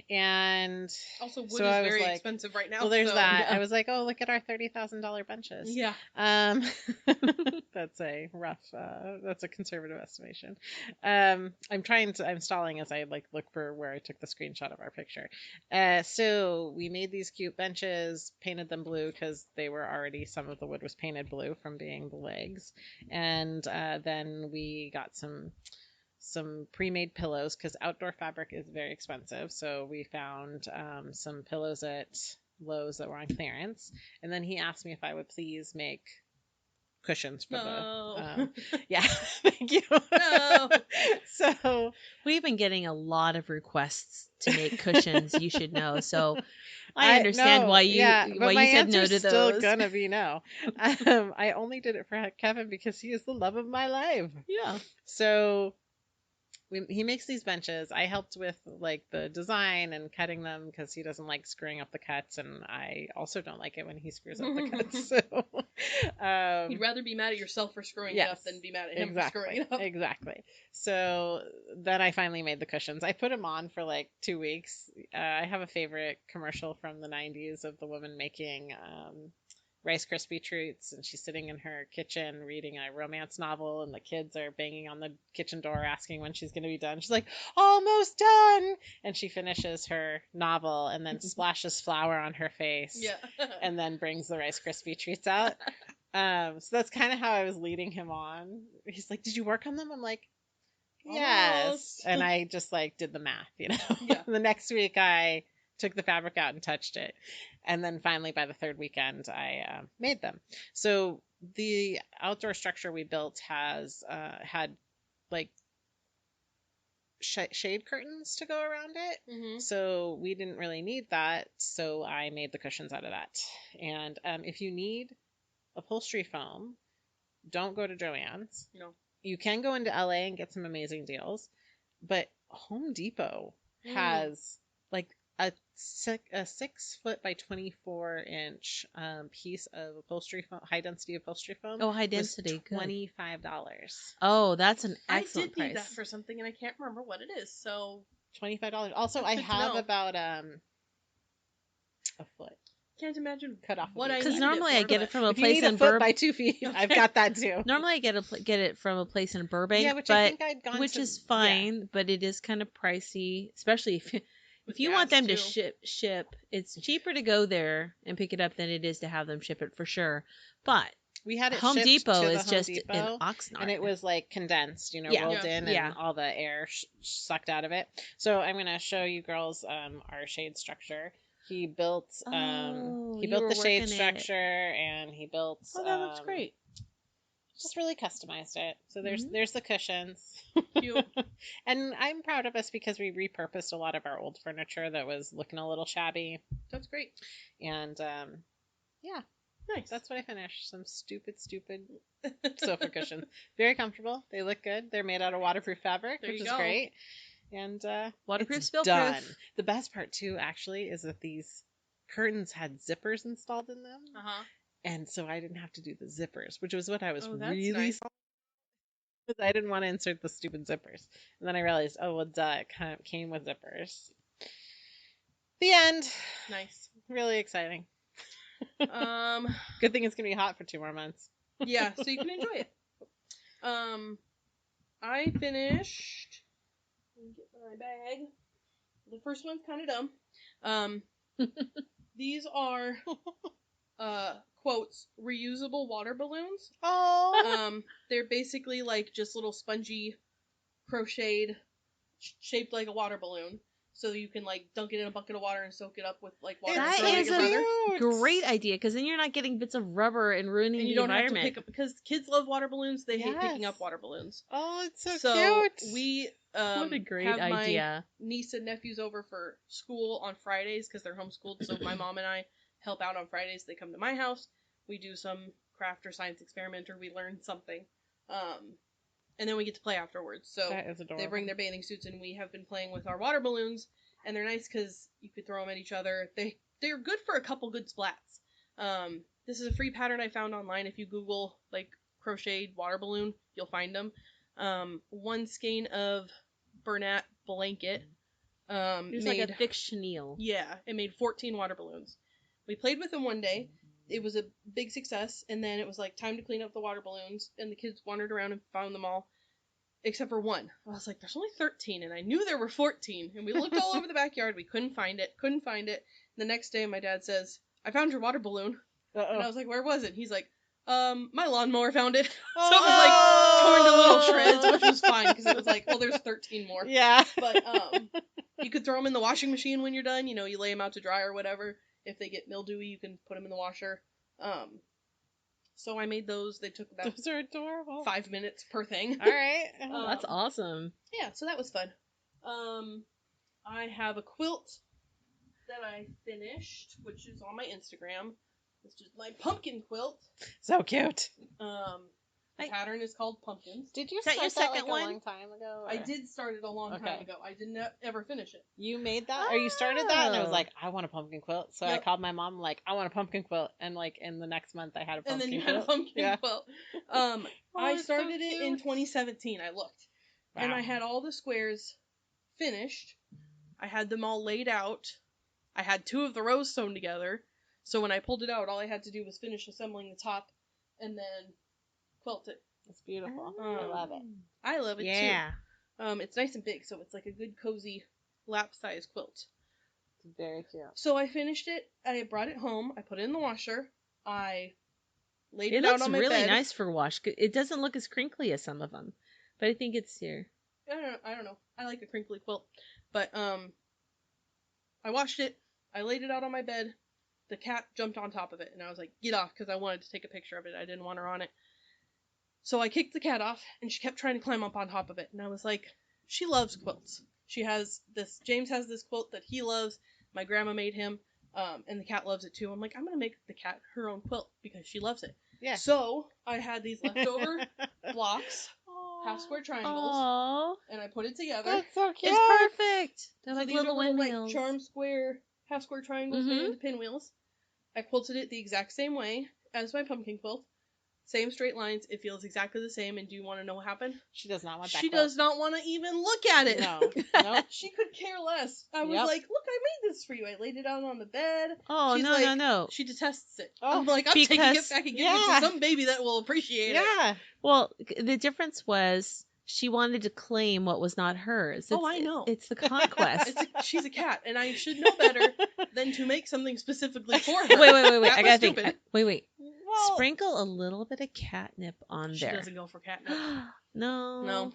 And also wood so is I was very like, expensive right now. Well, there's so, that. Yeah. I was like, oh, look at our $30,000 benches. Yeah. That's a rough. That's a conservative estimation. I'm stalling as I like look for where I took the screenshot of our picture. So we made these cute benches, painted them blue because they were already, some of the wood was painted blue from being the legs, and then we got some pre-made pillows because outdoor fabric is very expensive. So we found some pillows at Lowe's that were on clearance, and then he asked me if I would please make cushions for the yeah. Thank you. No. So we've been getting a lot of requests to make cushions. You should know. So I understand why you said no to those. Still gonna be no. I only did it for Kevin because he is the love of my life. Yeah. So he makes these benches. I helped with like the design and cutting them because he doesn't like screwing up the cuts, and I also don't like it when he screws up the cuts. So you'd rather be mad at yourself for screwing it up than be mad at him for screwing it up. Exactly. So then I finally made the cushions. I put them on for like 2 weeks. I have a favorite commercial from the 90s of the woman making Rice Krispie treats, and she's sitting in her kitchen reading a romance novel, and the kids are banging on the kitchen door asking when she's going to be done. She's like, almost done, and she finishes her novel and then splashes flour on her face, and then brings the Rice Krispie treats out. So that's kind of how I was leading him on. He's like, did you work on them? I'm like, yes. Almost. And I just like did the math, you know. The next week I took the fabric out and touched it. And then finally, by the third weekend, I made them. So the outdoor structure we built has had like shade curtains to go around it. Mm-hmm. So we didn't really need that. So I made the cushions out of that. And if you need upholstery foam, don't go to Joann's. No. You can go into LA and get some amazing deals. But Home Depot has like a 6 foot by 24 inch piece of upholstery foam, high density upholstery foam. Oh, high density, $25. Oh, that's an excellent price. I did need that for something, and I can't remember what it is. So $25. Also, I have about a foot. Can't imagine cut off what I because normally I get it from a place in Burbank. By 2 feet, I've got that too. Normally I get it from a place in Burbank, yeah, which I think I'd gone which to, is fine, but it is kind of pricey, especially if you want them to ship. It's cheaper to go there and pick it up than it is to have them ship it for sure. But We had it Home shipped Depot to the is Home just Depot, an Oxnard. and it was like condensed, Yeah. rolled in, Yeah. and all the air sucked out of it. So I'm gonna show you girls our shade structure. He built the shade structure, and he built. Oh, that looks great. Just really customized it. So there's the cushions. Cute. And I'm proud of us because we repurposed a lot of our old furniture that was looking a little shabby. That's great. And yeah. Nice. That's what I finished. Some stupid sofa cushions. Very comfortable. They look good. They're made out of waterproof fabric, which is great. And waterproof, it's spill done. proof. The best part too, actually, is that these curtains had zippers installed in them. And so I didn't have to do the zippers, which was what I was really nice. Because I didn't want to insert the stupid zippers. And then I realized, oh well, duh, it kind of came with zippers. The end. Nice. Really exciting. Good thing it's gonna be hot for 2 more months. Yeah, so you can enjoy it. I finished. Let me get my bag. The first one's kind of dumb. These are quotes, reusable water balloons. Oh. They're basically like just little spongy crocheted, shaped like a water balloon. So you can like dunk it in a bucket of water and soak it up with like water. That is a great idea because then you're not getting bits of rubber and ruining and you the don't environment. have to pick up, because kids love water balloons. They hate picking up water balloons. Oh, it's so cute. We what a great have idea. my niece and nephews over for school on Fridays because they're homeschooled. So my mom and I help out on Fridays. They come to my house. We do some craft or science experiment, or we learn something. And then we get to play afterwards. So that is adorable. They bring their bathing suits, and we have been playing with our water balloons. And they're nice because you could throw them at each other. They're good for a couple good splats. This is a free pattern I found online. If you Google like crocheted water balloon, you'll find them. 1 skein of Bernat blanket. It was like a thick chenille. Yeah, it made 14 water balloons. We played with them one day. It was a big success, and then it was like time to clean up the water balloons, and the kids wandered around and found them all. Except for one. I was like, there's only 13, and I knew there were 14. And we looked all over the backyard. We couldn't find it. The next day, my dad says, I found your water balloon. Uh-oh. And I was like, where was it? He's like, my lawnmower found it. So it was like torn to little shreds, which was fine, because it was like, well, there's 13 more. Yeah. But you could throw them in the washing machine when you're done. You lay them out to dry or whatever. If they get mildewy, you can put them in the washer. So I made those. They took about those are adorable. 5 minutes per thing. All right. That's awesome. Yeah, so that was fun. I have a quilt that I finished, which is on my Instagram. This is my pumpkin quilt. So cute. The pattern is called Pumpkins. Did you start your that second like one? a long time ago? Or? I did start it a long time ago. I didn't ever finish it. You made that? Or you started that? And I was like, I want a pumpkin quilt. So I called my mom, like, I want a pumpkin quilt. And like in the next month, I had a pumpkin quilt. And then you had a pumpkin quilt. I started it in 2017. I looked. Wow. And I had all the squares finished. I had them all laid out. I had 2 of the rows sewn together. So when I pulled it out, all I had to do was finish assembling the top and then quilt it. It's beautiful. I love it. I love it too. It's nice and big, so it's like a good cozy lap-size quilt. It's very cute. So I finished it. I brought it home. I put it in the washer. I laid it out on my bed. It looks really nice for wash. It doesn't look as crinkly as some of them, but I think it's here. I don't know. I like a crinkly quilt, but I washed it. I laid it out on my bed. The cat jumped on top of it, and I was like, get off, because I wanted to take a picture of it. I didn't want her on it. So I kicked the cat off, and she kept trying to climb up on top of it. And I was like, she loves quilts. James has this quilt that he loves. My grandma made him, and the cat loves it too. I'm like, I'm going to make the cat her own quilt, because she loves it. Yeah. So I had these leftover blocks, half-square triangles, and I put it together. That's so cute. It's perfect. They're so like these little are windmills. Like charm square, half-square triangles made into pinwheels. I quilted it the exact same way as my pumpkin quilt. Same straight lines. It feels exactly the same. And do you want to know what happened? She does not want that She quilt. does not want to even look at it. No. Nope. She could care less. I was like, look, I made this for you. I laid it out on the bed. Oh, She's no. She detests it. Oh, I'm like, I'm taking it back and giving it to some baby that will appreciate it. Yeah. Well, the difference was she wanted to claim what was not hers. I know. It's the conquest. She's a cat, and I should know better than to make something specifically for her. Wait. I gotta think. Wait. Well, Sprinkle a little bit of catnip on She there. doesn't go for catnip. No. No.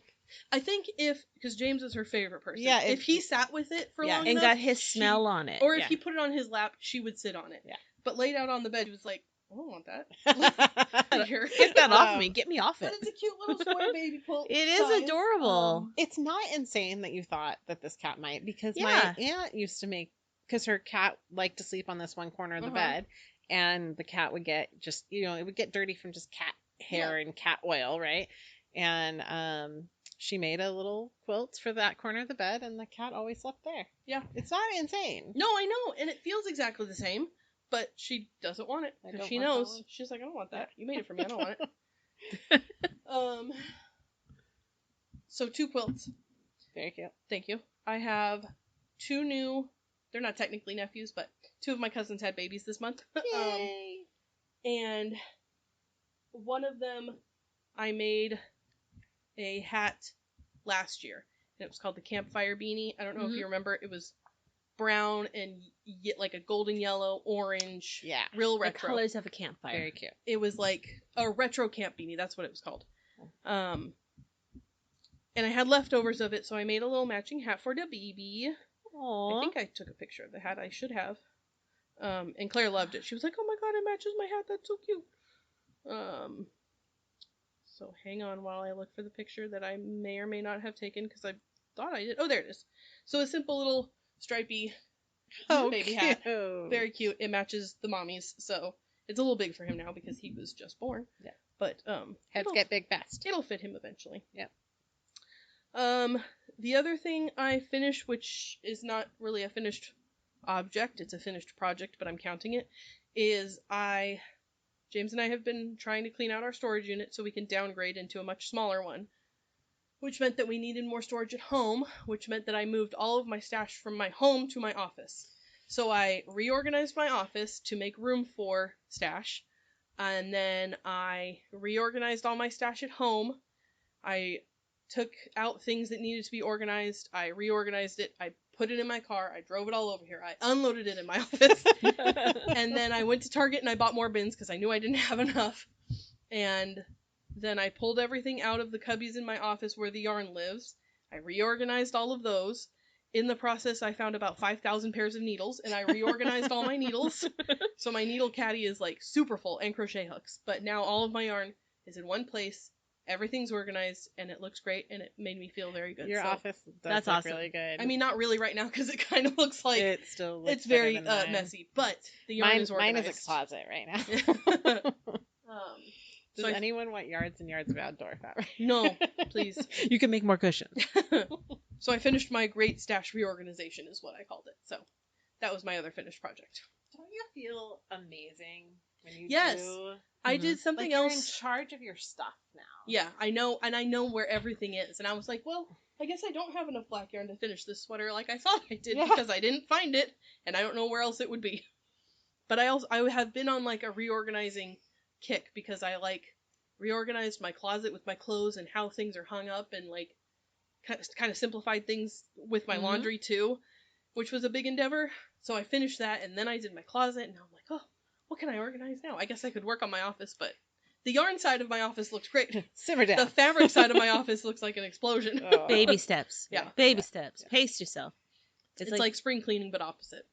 I think because James is her favorite person. Yeah, if he sat with it for long and enough. got his smell on it. Or if he put it on his lap, she would sit on it. Yeah. But laid out on the bed, he was like, I don't want that. Here. Get that off of me. Get me off But it. it's a cute little toy baby quilt. It is adorable. It's not insane that you thought that this cat might, because Yeah. my aunt used to make, because her cat liked to sleep on this one corner of the bed, and the cat would get just, it would get dirty from just cat hair and cat oil, right? And she made a little quilt for that corner of the bed, and the cat always slept there. Yeah. It's not insane. No, I know. And it feels exactly the same. But she doesn't want it. Because she knows. She's like, I don't want that. You made it for me. I don't want it. So 2 quilts. Very cute. Thank you. I have 2 new. They're not technically nephews, but 2 of my cousins had babies this month. Yay. And one of them, I made a hat last year. And it was called the Campfire Beanie. I don't know if you remember. It was brown and like a golden yellow, orange. Yeah. Real The retro. colors of a campfire. Very cute. It was like a retro camp beanie. That's what it was called. And I had leftovers of it, so I made a little matching hat for the baby. Aww. I think I took a picture of the hat. I should have. And Claire loved it. She was like, oh my god, it matches my hat. That's so cute. So hang on while I look for the picture that I may or may not have taken, because I thought I did. Oh, there it is. So a simple little stripy baby hat. Very cute. It matches the mommy's, so it's a little big for him now because he was just born. Yeah. But Heads get big fast. It'll fit him eventually. Yep. The other thing I finished, which is not really a finished object, it's a finished project, but I'm counting it, is James and I have been trying to clean out our storage unit so we can downgrade into a much smaller one, which meant that we needed more storage at home, which meant that I moved all of my stash from my home to my office. So I reorganized my office to make room for stash, and then I reorganized all my stash at home. I took out things that needed to be organized. I reorganized it. I put it in my car. I drove it all over here. I unloaded it in my office. And then I went to Target and I bought more bins because I knew I didn't have enough. And then I pulled everything out of the cubbies in my office where the yarn lives. I reorganized all of those. In the process, I found about 5,000 pairs of needles, and I reorganized all my needles. So my needle caddy is like super full, and crochet hooks. But now all of my yarn is in one place. Everything's organized, and it looks great, and it made me feel very good. Your office does look really good. I mean, not really right now, because it kind of looks like it still looks it's very messy, but the yarn is organized. Mine is a closet right now. Does So anyone want yards and yards of outdoor fabric? No, please. You can make more cushions. So I finished my great stash reorganization, is what I called it. So that was my other finished project. Don't you feel amazing when you Yes. do? I did something You're else. in charge of your stuff now. Yeah, I know, and I know where everything is. And I was like, well, I guess I don't have enough black yarn to finish this sweater like I thought I did, because I didn't find it, and I don't know where else it would be. But I have been on like a reorganizing kick, because I like reorganized my closet with my clothes and how things are hung up, and like kind of simplified things with my laundry too, which was a big endeavor. So I finished that, and then I did my closet, and now I'm like, oh, what can I organize now? I guess I could work on my office, but the yarn side of my office looks great. Simmer down. The fabric side of my office looks like an explosion. Oh. Baby steps. Yeah. Baby steps. Pace yourself. It's like spring cleaning, but opposite.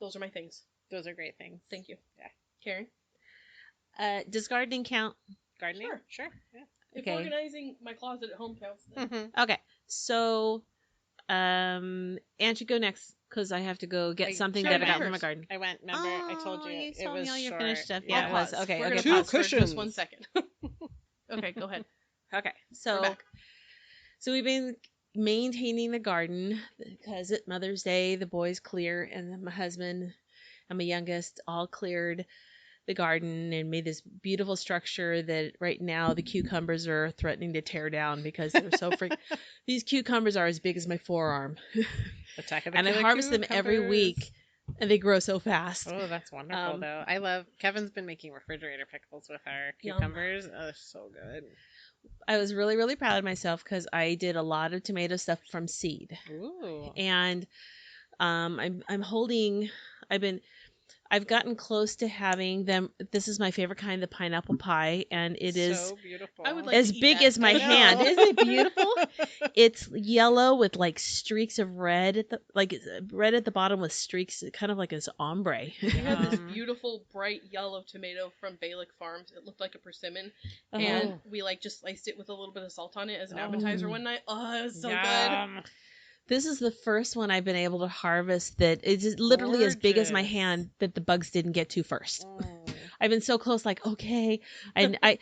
Those are my things. Those are great things. Thank you. Yeah. Karen? Does gardening count? Gardening? Sure. Yeah. If Okay. organizing my closet at home counts, then Mm-hmm. Okay. So, Anne should go next, because I have to go get something that I got from my garden. I went, remember? I told you. You it told was me all your short. finished stuff. Yeah, Yeah, it was. Pause. Okay, We're okay. gonna Pause. pause for just 1 second. Okay, go ahead. Okay. We're back. So we've been maintaining the garden because at Mother's Day, the boys clear, and then my husband and my youngest all cleared the garden and made this beautiful structure that right now the cucumbers are threatening to tear down because they're so these cucumbers are as big as my forearm. Attack of the And I Killer harvest them every Cucumbers. week, and they grow so fast. Oh, that's wonderful, though. I love... Kevin's been making refrigerator pickles with our Yum. cucumbers. Oh, so good. I was really, really proud of myself because I did a lot of tomato stuff from seed. Ooh. And I've been I've gotten close to having them. This is my favorite kind, the pineapple pie, and it is so beautiful. I would like as to eat big that. as my I know. hand. Isn't it beautiful? It's yellow with like streaks of red at the red at the bottom with streaks, kind of like this ombre. We had this beautiful bright yellow tomato from Balick Farms. It looked like a persimmon, and we like just sliced it with a little bit of salt on it as an appetizer one night. Oh, it was so good. This is the first one I've been able to harvest that is literally as big as my Gorgeous. hand that the bugs didn't get to first. Oh. I've been so close, like, okay. And I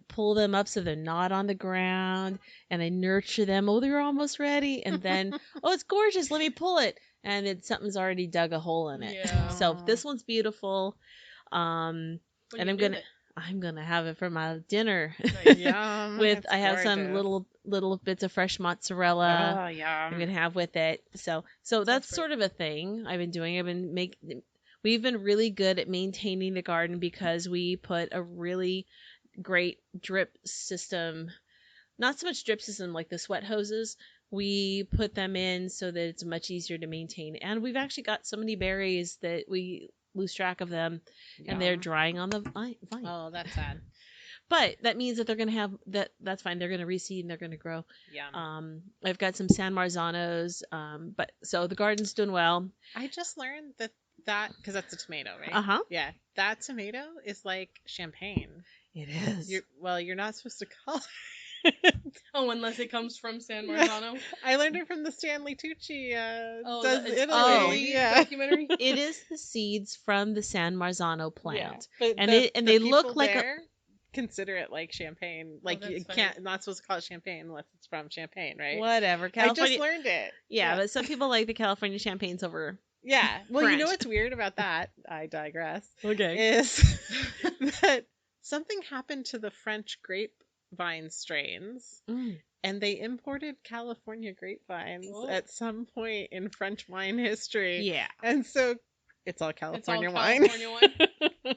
pull them up so they're not on the ground, and I nurture them. Oh, they're almost ready. And then, oh, it's gorgeous. Let me pull it. And something's already dug a hole in it. Yeah. So this one's beautiful. And What I'm do you gonna have it for my dinner. Nice. Yum. With That's I have some gorgeous. little bits of fresh mozzarella. Oh, yum. I'm gonna have with it. So that's great. sort of a thing I've been doing. We've been really good at maintaining the garden because we put a really great drip system. Not so much drip system like the sweat hoses. We put them in so that it's much easier to maintain. And we've actually got so many berries that we lose track of them, and they're Yum. drying on the vine. Oh, that's sad. But that means that they're going to have that's fine. They're going to reseed and they're going to grow. Yum. I've got some San Marzanos. But so the garden's doing well. I just learned that because that's a tomato, right? Uh-huh. Yeah, that tomato is like champagne. It is. You're not supposed to call. Oh, unless it comes from San Marzano. I learned it from the Stanley Tucci. Does it's Italy? Italy Yeah. documentary. It is the seeds from the San Marzano plant. But And the they look people like there consider it like champagne. Like that's you funny. can't not supposed to call it champagne unless it's from Champagne, right? whatever. I California. just learned it. Yeah, but some people like the California champagnes over. Yeah. Well, you know French. what's weird about that? I digress. Okay. Is that something happened to the French grapevine strains, and they imported California grapevines Oh. at some point in French wine history. Yeah. And so it's all California It's all wine. California wine.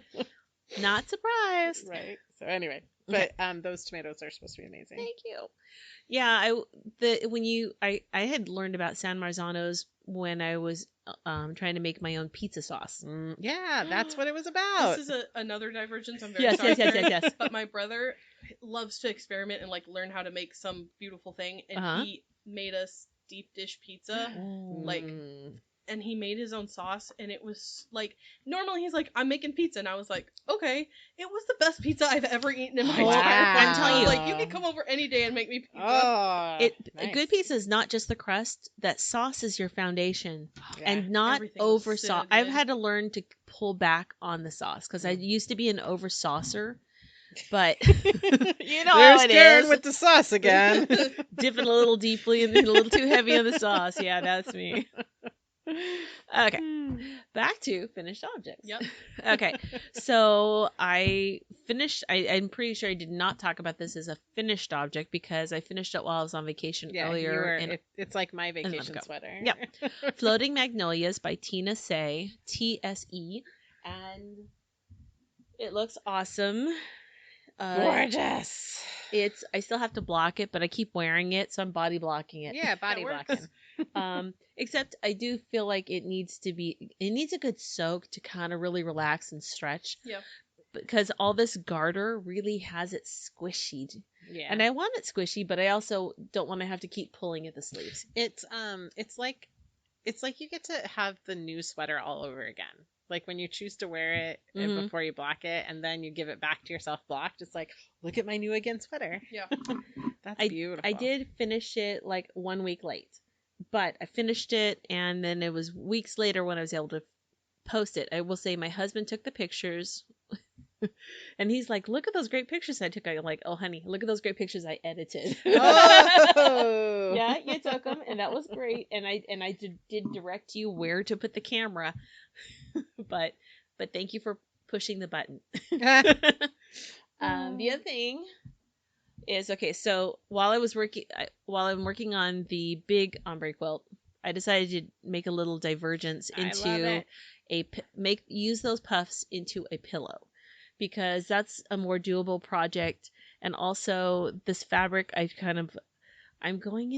Not surprised. Right. So anyway, Okay. but those tomatoes are supposed to be amazing. Thank you. Yeah, I had learned about San Marzanos when I was trying to make my own pizza sauce. Yeah, that's what it was about. This is another divergence. I'm very Yes, sorry. yes, yes, Karen, yes, yes. But my brother loves to experiment and like learn how to make some beautiful thing, and he made us deep dish pizza. Like, and he made his own sauce, and it was like, normally he's like, I'm making pizza, and I was like, okay, it was the best pizza I've ever eaten in my Wow. entire life. I'm telling you. Like, you can come over any day and make me pizza. Oh, A nice. good pizza is not just the crust. That sauce is your foundation, Yeah. and not Everything was over so sauce. I've good. had to learn to pull back on the sauce because I used to be an over saucer, but you know There's how it Karen is. with the sauce again. Dipping a little deeply and a little too heavy on the sauce. Yeah, that's me. Okay, back to finished objects. Yep. Okay, so I finished. I'm pretty sure I did not talk about this as a finished object because I finished it while I was on vacation Yeah, earlier. it's like my month vacation ago. sweater. Yep. Floating Magnolias by Tina Say, TSE, and it looks awesome. Gorgeous. I still have to block it, but I keep wearing it, so I'm body blocking it. Yeah, body works. blocking. Except I do feel like it needs a good soak to kind of really relax and stretch. Yeah. Because all this garter really has it squishy. Yeah. And I want it squishy, but I also don't want to have to keep pulling at the sleeves. It's like you get to have the new sweater all over again. Like when you choose to wear it Mhm. before you block it, and then you give it back to yourself blocked. It's like, look at my new again sweater. Yeah. That's beautiful. I did finish it like 1 week late, but I finished it, and then it was weeks later when I was able to post it. I will say my husband took the pictures, and he's like, "Look at those great pictures I took." I'm like, "Oh, honey, look at those great pictures I edited." Oh. Yeah, you took them, and that was great. And I did direct you where to put the camera, but thank you for pushing the button. The other thing is, okay, so while I'm working on the big ombre quilt, I decided to make a little divergence I love into it. use those puffs into a pillow, because that's a more doable project. And also this fabric, I'm getting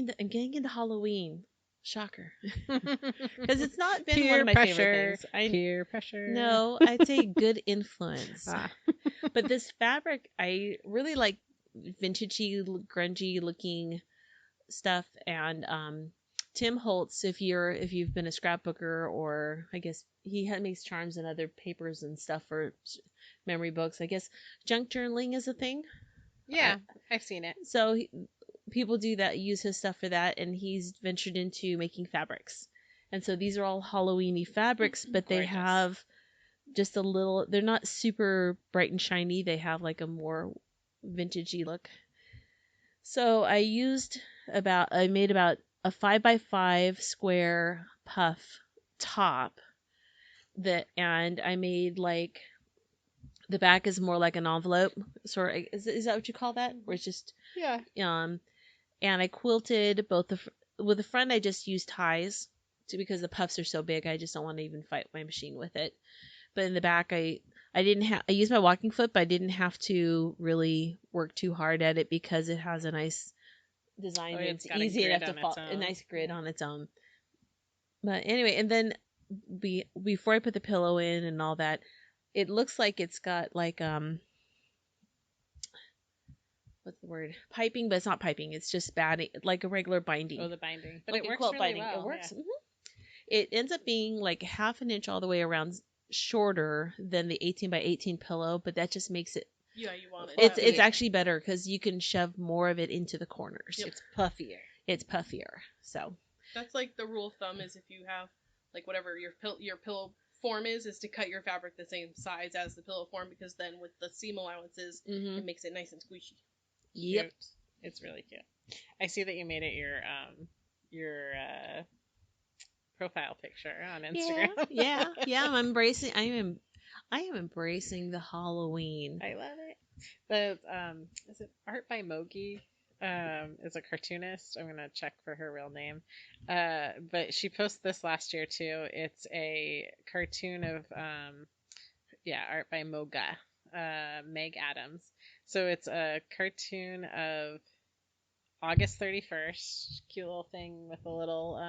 into Halloween. Shocker. Because it's not been Peer one of my pressure. favorite things. Peer pressure. No, I'd say good influence. Ah. But this fabric, I really like vintagey, grungy looking stuff. And Tim Holtz, if you've been a scrapbooker, or I guess makes charms and other papers and stuff for memory books. I guess junk journaling is a thing. Yeah, I've seen it. So people do that, use his stuff for that, and he's ventured into making fabrics. And so these are all Halloweeny fabrics, but they have just a little, they're not super bright and shiny. They have like a more vintagey look. So I made about a 5x5 square puff top and I made like, the back is more like an envelope, sort of. Is that what you call that? Where it's just and I quilted both with the front. I just used ties because the puffs are so big. I just don't want to even fight my machine with it. But in the back, I used my walking foot, but I didn't have to really work too hard at it because it has a nice design. It's easy enough to fall, a nice grid on its own. But anyway, and then before I put the pillow in and all that, it looks like it's got like what's the word? Piping, but it's not piping. It's just batting, like a regular binding. Oh, the binding. But like it works really binding. well. It works. Yeah. Mm-hmm. It ends up being like half an inch all the way around shorter than the 18x18 pillow, but that just makes it. Yeah, you want it. It's actually better because you can shove more of it into the corners. Yep. It's puffier. It's puffier. So that's like the rule of thumb is if you have like whatever your pillow form is to cut your fabric the same size as the pillow form, because then with the seam allowances, it makes it nice and squishy. Yep. Cute. It's really cute. I see that you made it your profile picture on Instagram. Yeah. I am embracing the Halloween. I love it. The is it Art by Mogi? Is a cartoonist. I'm gonna check for her real name. But she posted this last year too. It's a cartoon of Art by Moga, Meg Adams. So it's a cartoon of August 31st, cute little thing with a little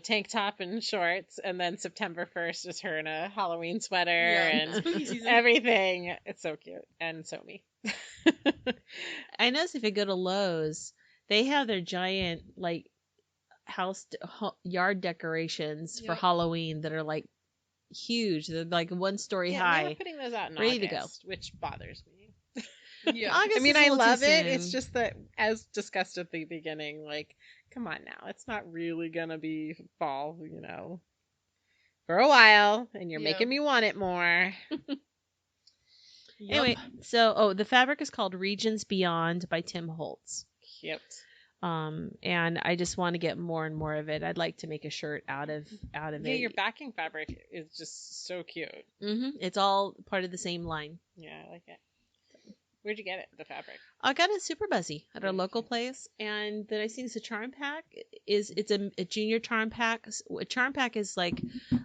tank top and shorts, and then September 1st is her in a Halloween sweater and everything. It's so cute and so me. I noticed if you go to Lowe's, they have their giant like yard decorations for Halloween that are like huge. They're like 1 story high. They're putting those out in ready August, to go, which bothers me. Yeah, I mean, I love it. It's just that, as discussed at the beginning, like, come on now, it's not really gonna be fall, for a while, and you're making me want it more. Anyway, so the fabric is called Regions Beyond by Tim Holtz. Yep. And I just want to get more and more of it. I'd like to make a shirt out of it. Yeah, your backing fabric is just so cute. It's all part of the same line. Yeah, I like it. Where'd you get it, the fabric? I got it at Super Buzzy at our local place, and then I see it's a charm pack. It's a junior charm pack. A charm pack is like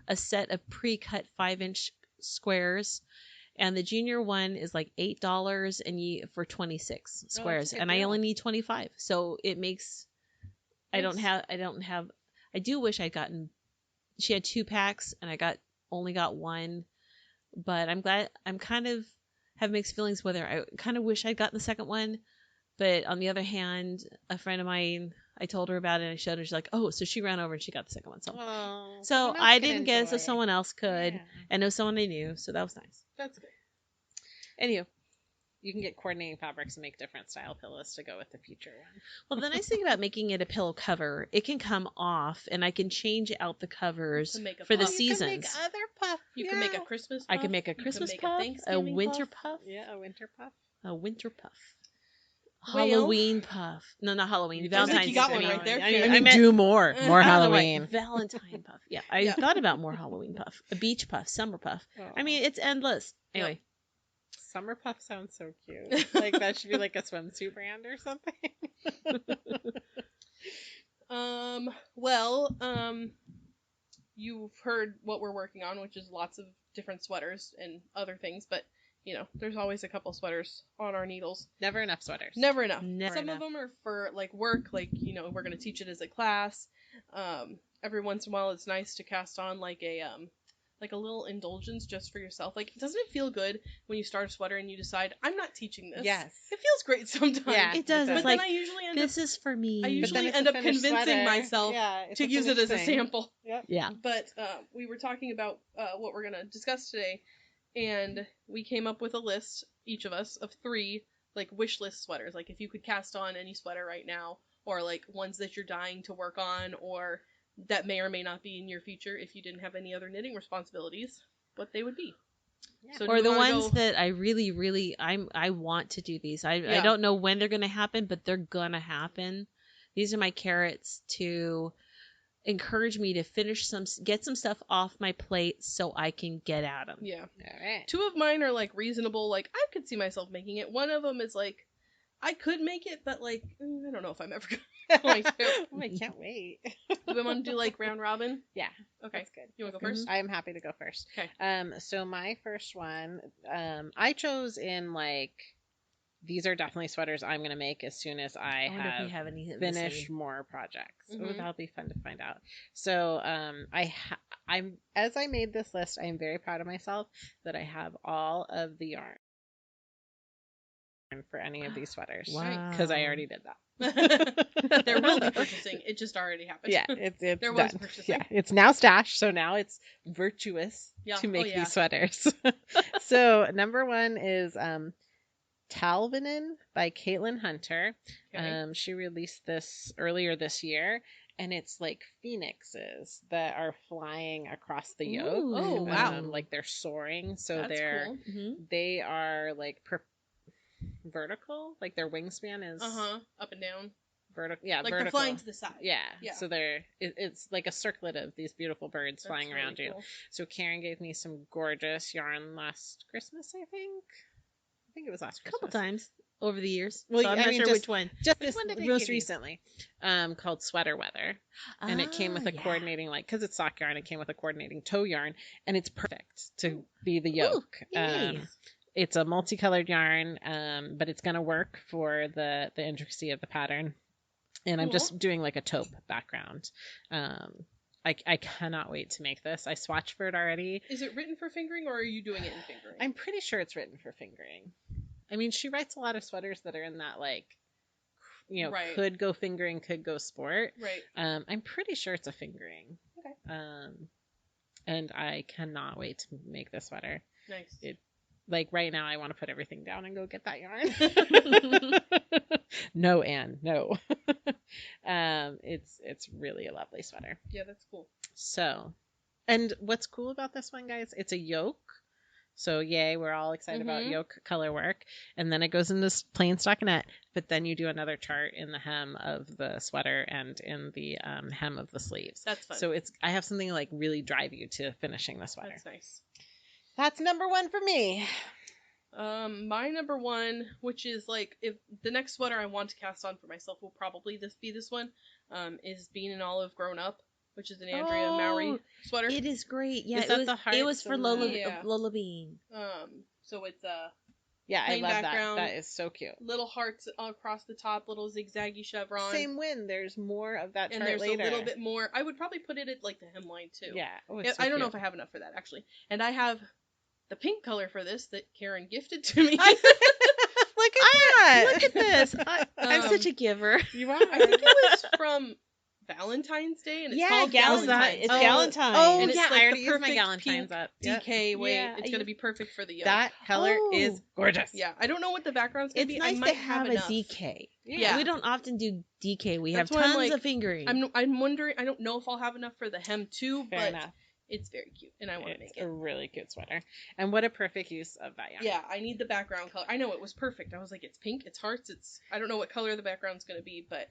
a set of pre-cut 5-inch squares, and the junior one is like $8 and for 26 squares, and I only need 25, so it makes. I do wish I'd gotten. She had 2 packs, and I only got 1, but I'm glad. I'm kind of have mixed feelings whether I kind of wish I'd gotten the second one, but on the other hand, a friend of mine, I told her about it and I showed her, she's like, oh, so she ran over and she got the second one. So I didn't get it, so someone else could, and know someone I knew, so that was nice. That's good. Anywho, you can get coordinating fabrics and make different style pillows to go with the future one. Well, the nice thing about making it a pillow cover, it can come off, and I can change out the covers for the seasons. You can make other puff. You can make a Christmas puff. I can make a Christmas puff, a winter puff. Yeah, a winter puff. A winter puff. Halloween puff. No, not Halloween. Valentine's. You got one right there. I mean, do more Halloween. Valentine puff. Yeah, I thought about more Halloween puff. A beach puff, summer puff. Oh. I mean, it's endless. Anyway. Summer puff sounds so cute. Like that should be like a swimsuit brand or something. You've heard what we're working on, which is lots of different sweaters and other things, but there's always a couple sweaters on our needles. Never enough sweaters. Never enough. Never Some enough. of them are for like work, like we're gonna teach it as a class. Every once in a while, it's nice to cast on like a little indulgence just for yourself. Like, doesn't it feel good when you start a sweater and you decide, I'm not teaching this? Yes. It feels great sometimes. Yeah, it does. But It's then like, I usually this is for me. I usually it's end a up finished convincing sweater. myself to use it as a sample. Yep. Yeah. But we were talking about what we're going to discuss today, and we came up with a list, each of us, of 3 like wish list sweaters. Like, if you could cast on any sweater right now, or like ones that you're dying to work on, or that may or may not be in your future if you didn't have any other knitting responsibilities, what they would be. Yeah. So Or the ones that I really I want to do these. I don't know when they're going to happen, but they're going to happen. These are my carrots to encourage me to get some stuff off my plate so I can get at them. Yeah. All right. 2 of mine are like reasonable. Like, I could see myself making it. One of them is like, I could make it, but like, I don't know if I'm ever going to. Oh, I can't wait. Do we want to do like round robin? Yeah. Okay. That's good. You want to go first? I am happy to go first. Okay. So my first one, I chose in like, these are definitely sweaters I'm going to make as soon as I wonder if we have any of the finished same. more projects. Mhm. Oh, that'll be fun to find out. So, I'm as I made this list, I am very proud of myself that I have all of the yarn for any of these sweaters. Wow. Because I already did that. There will be purchasing. It just already happened. Yeah, it's There was done. purchasing. Yeah, it's now stashed, so now it's virtuous Yeah. to make Oh, yeah. these sweaters. So number 1 is Talvinin by Caitlin Hunter. Okay. She released this earlier this year, and it's like phoenixes that are flying across the yoke. Ooh. Oh, wow. Like they're soaring, so That's cool. they are like vertical, like their wingspan is Up and down. vertical. Yeah, Like vertical. they're flying to the side. Yeah. Yeah. So it's like a circlet of these beautiful birds That's flying around really you. cool. So Karin gave me some gorgeous yarn last Christmas, I think it was last A Christmas. couple times over the years. Well, So I'm I not mean, sure just- which one. Just Which this one did they most give you? recently, called Sweater Weather, and it came with a yeah. coordinating, like, because it's sock yarn, it came with a coordinating toe yarn, and it's perfect to be the yoke. yay. It's a multicolored yarn, but it's gonna work for the intricacy of the pattern. And I'm just Cool. doing like a taupe background. I cannot wait to make this. I swatched for it already. Is it written for fingering, or are you doing it in fingering? I'm pretty sure it's written for fingering. I mean, she writes a lot of sweaters that are in that, like, Right. could go fingering, could go sport. Right. I'm pretty sure it's a fingering. Okay. And I cannot wait to make this sweater. Nice. Like, right now, I want to put everything down and go get that yarn. No, Anne, no. It's really a lovely sweater. Yeah, that's cool. So, and what's cool about this one, guys, it's a yoke. So, yay, we're all excited about yoke color work. And then it goes into plain stockinette, but then you do another chart in the hem of the sweater and in the hem of the sleeves. That's fun. So I have something to, like, really drive you to finishing the sweater. That's nice. That's number 1 for me. My number 1, which is like, if the next sweater I want to cast on for myself will probably be this one, is Bean and Olive Grown Up, which is an Andrea Mowry sweater. It is great. Yeah, Is that the hearts it was for and Lola the- Yeah. Lola Bean. So it's Yeah, I plain love background. that. That is so cute. little hearts across the top, little zigzaggy chevron. Same win. There's more of that and chart there's later. a little bit more. I would probably put it at like the hemline too. Yeah. Oh, Yeah, it's so I don't know cute. if I have enough for that actually. And I have the pink color for this that Karin gifted to me. Look at that. Look at this. I'm Um, such a giver. You are. I think it was from Valentine's Day, and it's called Galentine's. It's Galentine's. Oh, And it's yeah. like I already the used my perfect Galentine's pink up. Yep. DK way. Yeah, It's gonna be perfect for the yoke. That color Oh. is gorgeous. Yeah, I don't know what the background's gonna It's be. nice I might to have a enough. DK. Yeah. We don't often do DK. We That's have why I'm tons like, of fingering. I'm wondering. I don't know if I'll have enough for the hem too, Fair but enough. it's very cute, and I want to It's make a it. really cute sweater. And what a perfect use of that yarn. Yeah, I need the background color. I know it was perfect. I was like, it's pink, it's hearts, I don't know what color the background's gonna be, but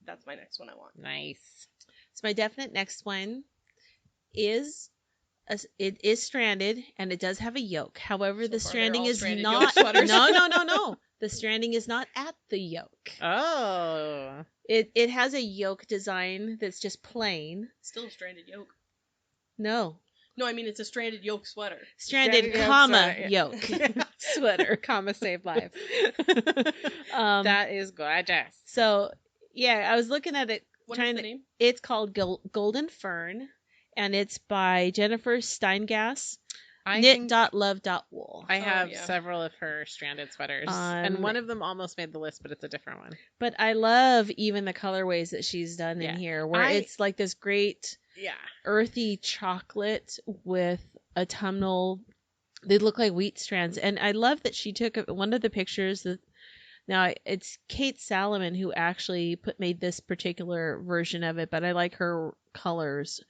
that's my next one I want. Nice. So my definite next one is it is stranded and it does have a yoke. However, So the far, stranding they're all is stranded not. yoke sweaters. No. The stranding is not at the yoke. Oh. It has a yoke design that's just plain. Still a stranded yoke. No, No, I mean it's a stranded yoke sweater. Stranded, Stranded comma, yoke yoke sweater. Comma saved life. That is gorgeous. So, yeah, I was looking at it. What is the name? It's called Golden Fern, and it's by Jennifer Steingass. Knit.love.wool. I have several of her stranded sweaters, and one of them almost made the list, but it's a different one. But I love even the colorways that she's done in here, where it's like this great earthy chocolate with autumnal. They look like wheat strands, and I love that she took one of the pictures that. Now it's Kate Salomon who actually made this particular version of it, but I like her colors.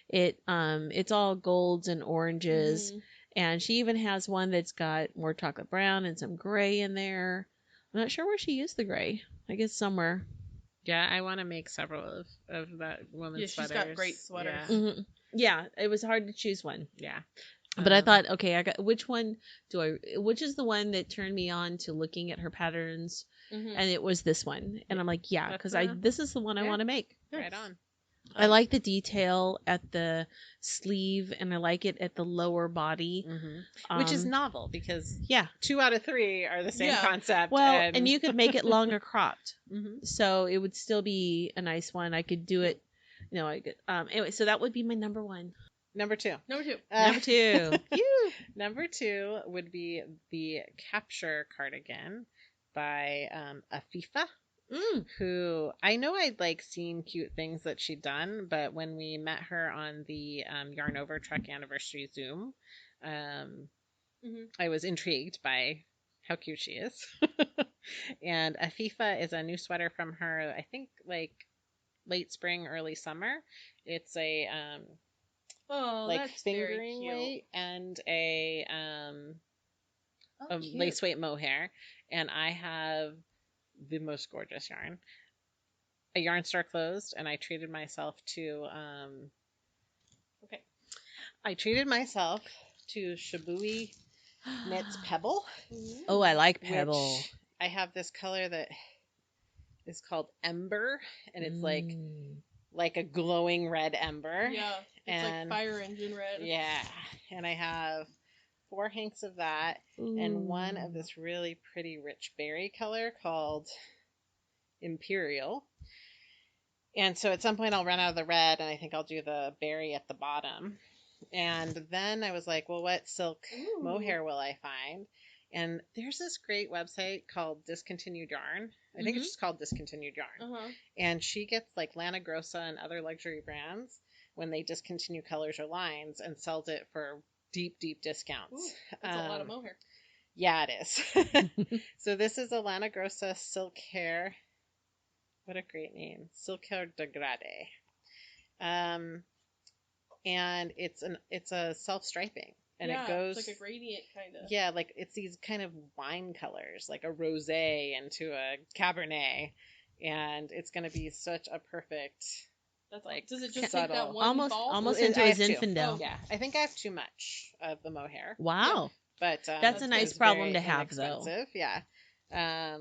It's all golds and oranges, and she even has one that's got more chocolate brown and some gray in there. I'm not sure where she used the gray. I guess somewhere. Yeah, I want to make several of that woman's sweaters. Yeah, she's got great sweaters. Yeah. Mm-hmm. Yeah, it was hard to choose one. Yeah. But I thought, okay, which is the one that turned me on to looking at her patterns, and it was this one, and I'm like, yeah, because this is the one I want to make. Right on. I like the detail at the sleeve, and I like it at the lower body, which is novel because 2 out of 3 are the same concept. Well, and you could make it longer cropped, so it would still be a nice one. I could do it, I could. Anyway, so that would be my number 1. Number 2. Number 2. Number 2 would be the Capture cardigan by Afifa, who I know I'd seen cute things that she'd done, but when we met her on the Yarn Over Trek Anniversary Zoom, I was intrigued by how cute she is. And Afifa is a new sweater from her, I think late spring, early summer. It's a that's fingering weight and a lace weight mohair, and I have the most gorgeous yarn. A yarn store closed, and I treated myself to Shabui Knits Pebble. Oh, I like Pebble. I have this color that is called Ember, and it's like a glowing red ember. Yeah, it's like fire engine red. Yeah, and I have 4 hanks of that and one of this really pretty rich berry color called Imperial. And so at some point I'll run out of the red, and I think I'll do the berry at the bottom. And then I was like, well, what silk mohair will I find? And there's this great website called Discontinued Yarn. I think it's just called Discontinued Yarn. And she gets Lana, Grossa, and other luxury brands when they discontinue colors or lines and sells it for deep, deep discounts. Ooh, that's a lot of mohair. Yeah, it is. So this is a Lana Grossa Silk Hair. What a great name. Silk Hair Degradé. And it's a self-striping. And it goes it's like a gradient kind of. Yeah, it's these kind of wine colors, like a rosé into a cabernet, and it's going to be such a perfect. That's does it just take that one almost into a Zinfandel? Yeah, I think I have too much of the mohair. Wow, but that's a nice problem to have, though. Yeah. I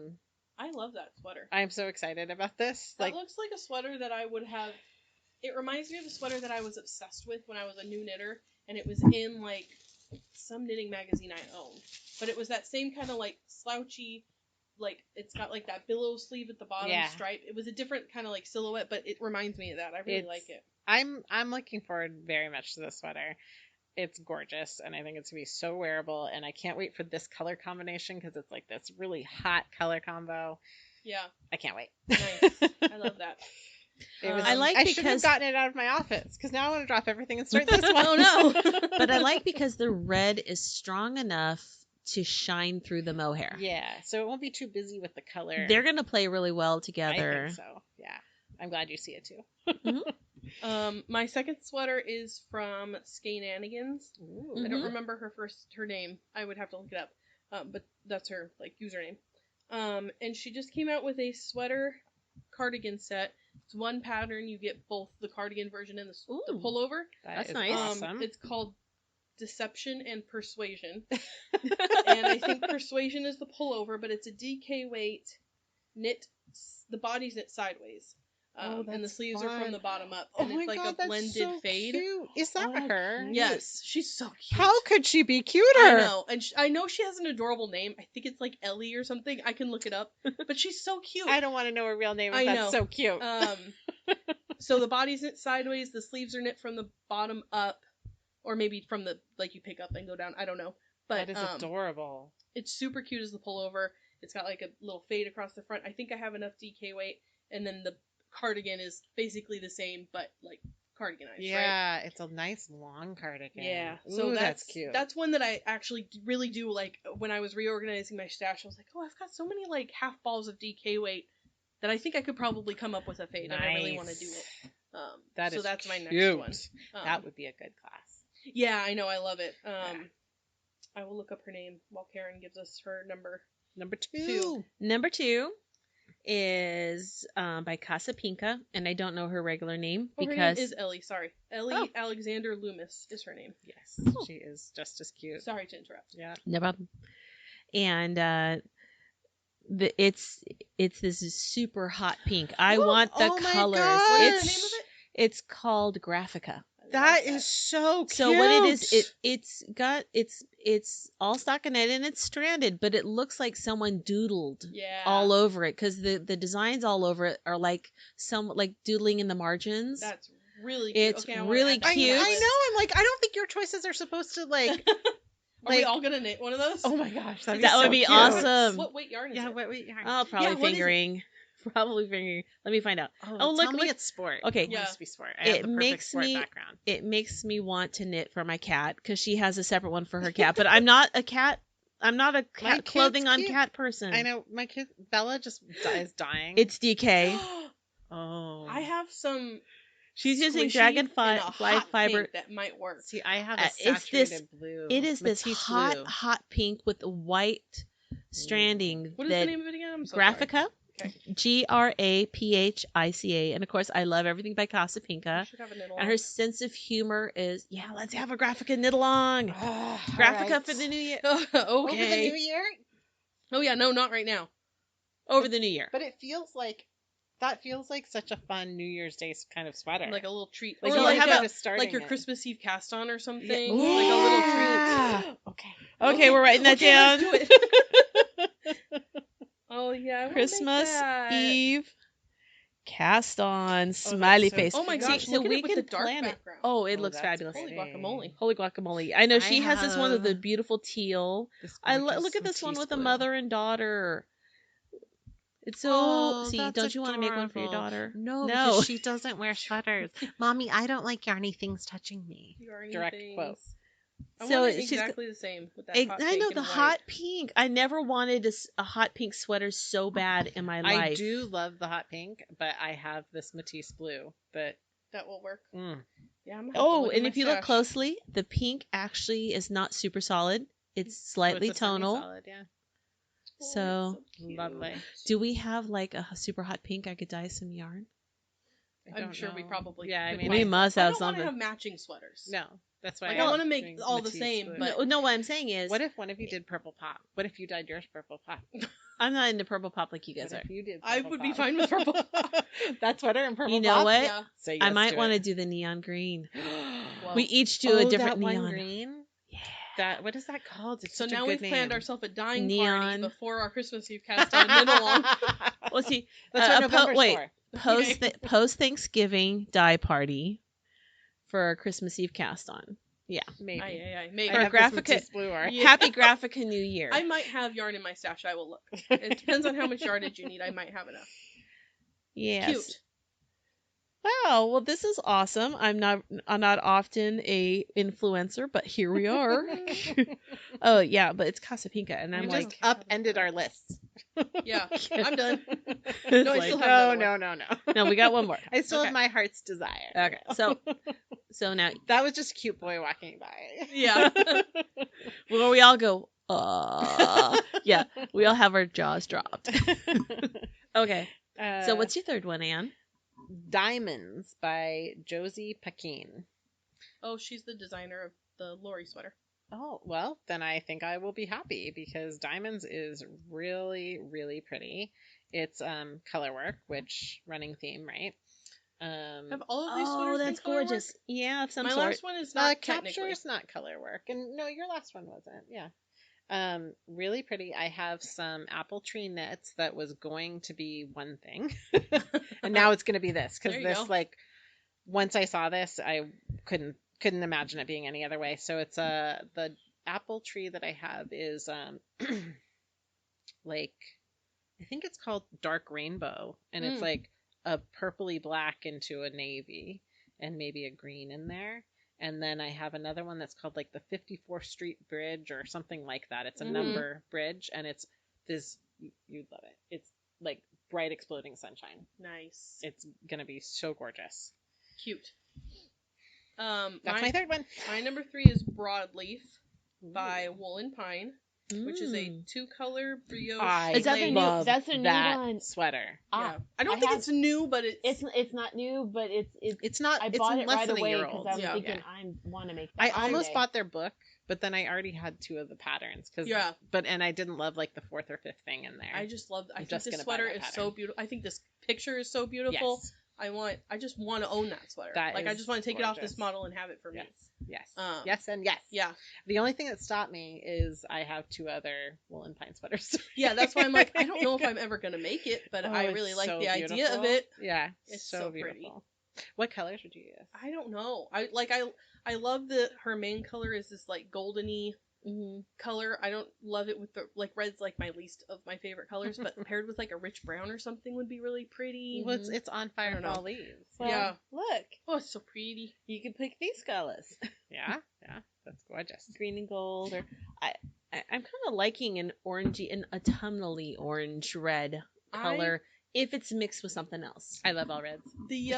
love that sweater. I'm so excited about this. That looks like a sweater that I would have. It reminds me of a sweater that I was obsessed with when I was a new knitter, and it was in some knitting magazine I owned. But it was that same kind of slouchy, it's got that billow sleeve at the bottom stripe. It was a different kind of silhouette, but it reminds me of that. I really like it. I'm looking forward very much to this sweater. It's gorgeous, and I think it's going to be so wearable, and I can't wait for this color combination because it's this really hot color combo. Yeah. I can't wait. Nice. I love that. I should have gotten it out of my office because now I want to drop everything and start this one. Oh no! But I like because the red is strong enough to shine through the mohair. Yeah, so it won't be too busy with the color. They're gonna play really well together. I think so. Yeah, I'm glad you see it too. My second sweater is from Skaynanigans. I don't remember her name. I would have to look it up. But that's her username. And she just came out with a sweater cardigan set. It's one pattern. You get both the cardigan version and the pullover. That's nice. Awesome. It's called Deception and Persuasion. And I think Persuasion is the pullover, but it's a DK weight knit. The body's knit sideways. And the sleeves are from the bottom up. Oh And my it's like God, a blended that's so fade. cute. Is that her? Yes, she's so cute. How could she be cuter? I know, and I know she has an adorable name. I think it's like Ellie or something. I can look it up, but she's so cute. I don't want to know her real name. If that's so cute. So the body's knit sideways. The sleeves are knit from the bottom up, or maybe from the like you pick up and go down. I don't know, but that is adorable. It's super cute as the pullover. It's got like a little fade across the front. I think I have enough DK weight, and then the cardigan is basically the same, but like cardiganized. Yeah, right? It's a nice long cardigan. Yeah, Ooh, so that's cute. That's one that I actually really do like. When I was reorganizing my stash, I was like, oh, I've got so many like half balls of DK weight that I think I could probably come up with a fade, and I really want to do it. That's my next one. That would be a good class. Yeah, I know, I love it. I will look up her name while Karin gives us her number. Number two. Number 2 is by Casa Pinka, and I don't know her regular name because her name is Ellie. Sorry, Ellie Alexander Loomis is her name. Yes, she is just as cute. Sorry to interrupt. Yeah, no problem. And it's this super hot pink. I want the colors. What's the name of it? It's called Graphica. That is so cute. So what it is, it's all stockinette and it's stranded, but it looks like someone doodled all over it because the designs all over it are like doodling in the margins. That's really cute. It's really cute. I know. I'm like, I don't think your choices are supposed to like. Are we all gonna knit one of those? Oh my gosh, that would be cute. awesome. What weight yarn is it? Yeah, what weight yarn? Oh, probably fingering. Probably fingering. Let me find out. Oh, look, it's sport. Okay. It must be sport. I have the perfect sport background. It makes me want to knit for my cat because she has a separate one for her cat. But I'm not a cat. I'm not a cat clothing on cat person. I know my kid Bella just is dying. It's DK. Oh. I have some. She's using dragonfly fiber. That might work. See, I have a saturated blue. It is this hot pink with white stranding. What is the name of it again? I'm so Graphica. Sorry. Okay. Graphica. And of course, I love everything by Casa Pinka. And her sense of humor is, let's have a Graphica knit along. Graphica for the new year. Okay. Over the new year? Oh yeah, no, not right now. Over the new year. But it feels like such a fun New Year's Day kind of sweater. Like a little treat. Like, like your Christmas Eve cast on or something. Yeah. Like a little treat. Okay, we're writing that down. Let's do it. Oh yeah, Christmas Eve cast on smiley face. Oh my gosh, so we can plan it. Oh, it looks fabulous. Holy guacamole. Holy guacamole. I know she has this one with the beautiful teal. I look at this one with a mother and daughter. It's so don't you want to make one for your daughter? No, because she doesn't wear sweaters. Mommy, I don't like yarny things touching me. Direct quote. So she's exactly the same with that hot I know pink the hot pink. I never wanted a hot pink sweater so bad in my life. I do love the hot pink, but I have this Matisse blue, but that will work. Yeah. And if you look closely, the pink actually is not super solid. It's slightly tonal. Solid, yeah. So lovely. Do we have like a super hot pink I could dye some yarn? I'm sure we probably. Yeah, I mean, we must have something. I don't want to have matching sweaters. No, that's why I want to make all the same. But no, what I'm saying is, what if one of you did purple pop? What if you dyed yours purple pop? I'm not into purple pop like you guys are. If you did, I would be fine with purple pop. That sweater and purple. You know pop? what? Yeah. Say yes I might want to do the neon green. We each do a different neon green. Yeah. What is that called? It's so such now a good we've planned name. ourselves a dyeing party before our Christmas Eve cast on knit along. Well, see, that's what November's for. Post Thanksgiving dye party for our Christmas Eve cast on. Yeah, maybe. Maybe. For Graphica, Happy Graphica New Year. I might have yarn in my stash. I will look. It depends on how much yardage you need. I might have enough. Yes. Cute. Wow. Well, this is awesome. I'm not often a influencer, but here we are. Oh yeah, but it's Casa Pinka, and I'm just upended our list. Yeah, I'm done. No, I still have no. No, we got one more. I still have my heart's desire. Okay, so now that was just a cute boy walking by. Yeah. Well, we all go. Yeah, we all have our jaws dropped. Okay. So what's your third one, Anne? Diamonds by Josie Pekin. Oh, she's the designer of the Lori sweater. Oh, well, then I think I will be happy because Diamonds is really, really pretty. It's color work, which running theme, right? Have all of these sweaters that's been color work? gorgeous. Yeah, of some My sort. last one is not Capture technically. is not color work, and no, your last one wasn't. Yeah, really pretty. I have some apple tree knits that was going to be one thing, and now it's going to be this because There you this go. like once I saw this, I couldn't imagine it being any other way. So it's the apple tree that I have is like I think it's called dark rainbow, and it's like a purpley black into a navy and maybe a green in there. And then I have another one that's called like the 54th Street Bridge or something like that. It's a number bridge, and it's this, you'd love it. It's like bright exploding sunshine. Nice. It's going to be so gorgeous. Cute. That's my third one. My number 3 is Broadleaf by Wool and Pine, which is a 2-color brioche. Is that the new? That's a new one. Sweater. Yeah. I don't think it's new, but it's not new, but it's not. I it's bought it less right than away a year because old. I'm Yeah. thinking I want to make that. I almost someday. bought their book, but then I already had 2 of the patterns. And I didn't love like the 4th or 5th thing in there. I just love. I think just this gonna buy sweater that is pattern. so beautiful. I think this picture is so beautiful. Yes. I just want to own that sweater. That I is just want to take it off gorgeous. this model and have it for me. Yes. Yes. Yes. Yeah. The only thing that stopped me is I have 2 other Wool and Pine sweaters. Yeah, that's why I'm like, I don't know if I'm ever gonna make it, but I it's really like so the idea beautiful. of it. Yeah. It's so so beautiful. What colors would you use? I don't know. I love her main color is this like goldeny color. I don't love it with the like red's like my least of my favorite colors, but paired with like a rich brown or something would be really pretty. Well, it's on fire know. fall leaves. Well, Yeah. Look, Oh, it's so pretty. you could pick these colors, Yeah. That's gorgeous. green and gold, or I'm kind of liking an orangey, an autumnally orange red color. If it's mixed with something else. I love all reds. The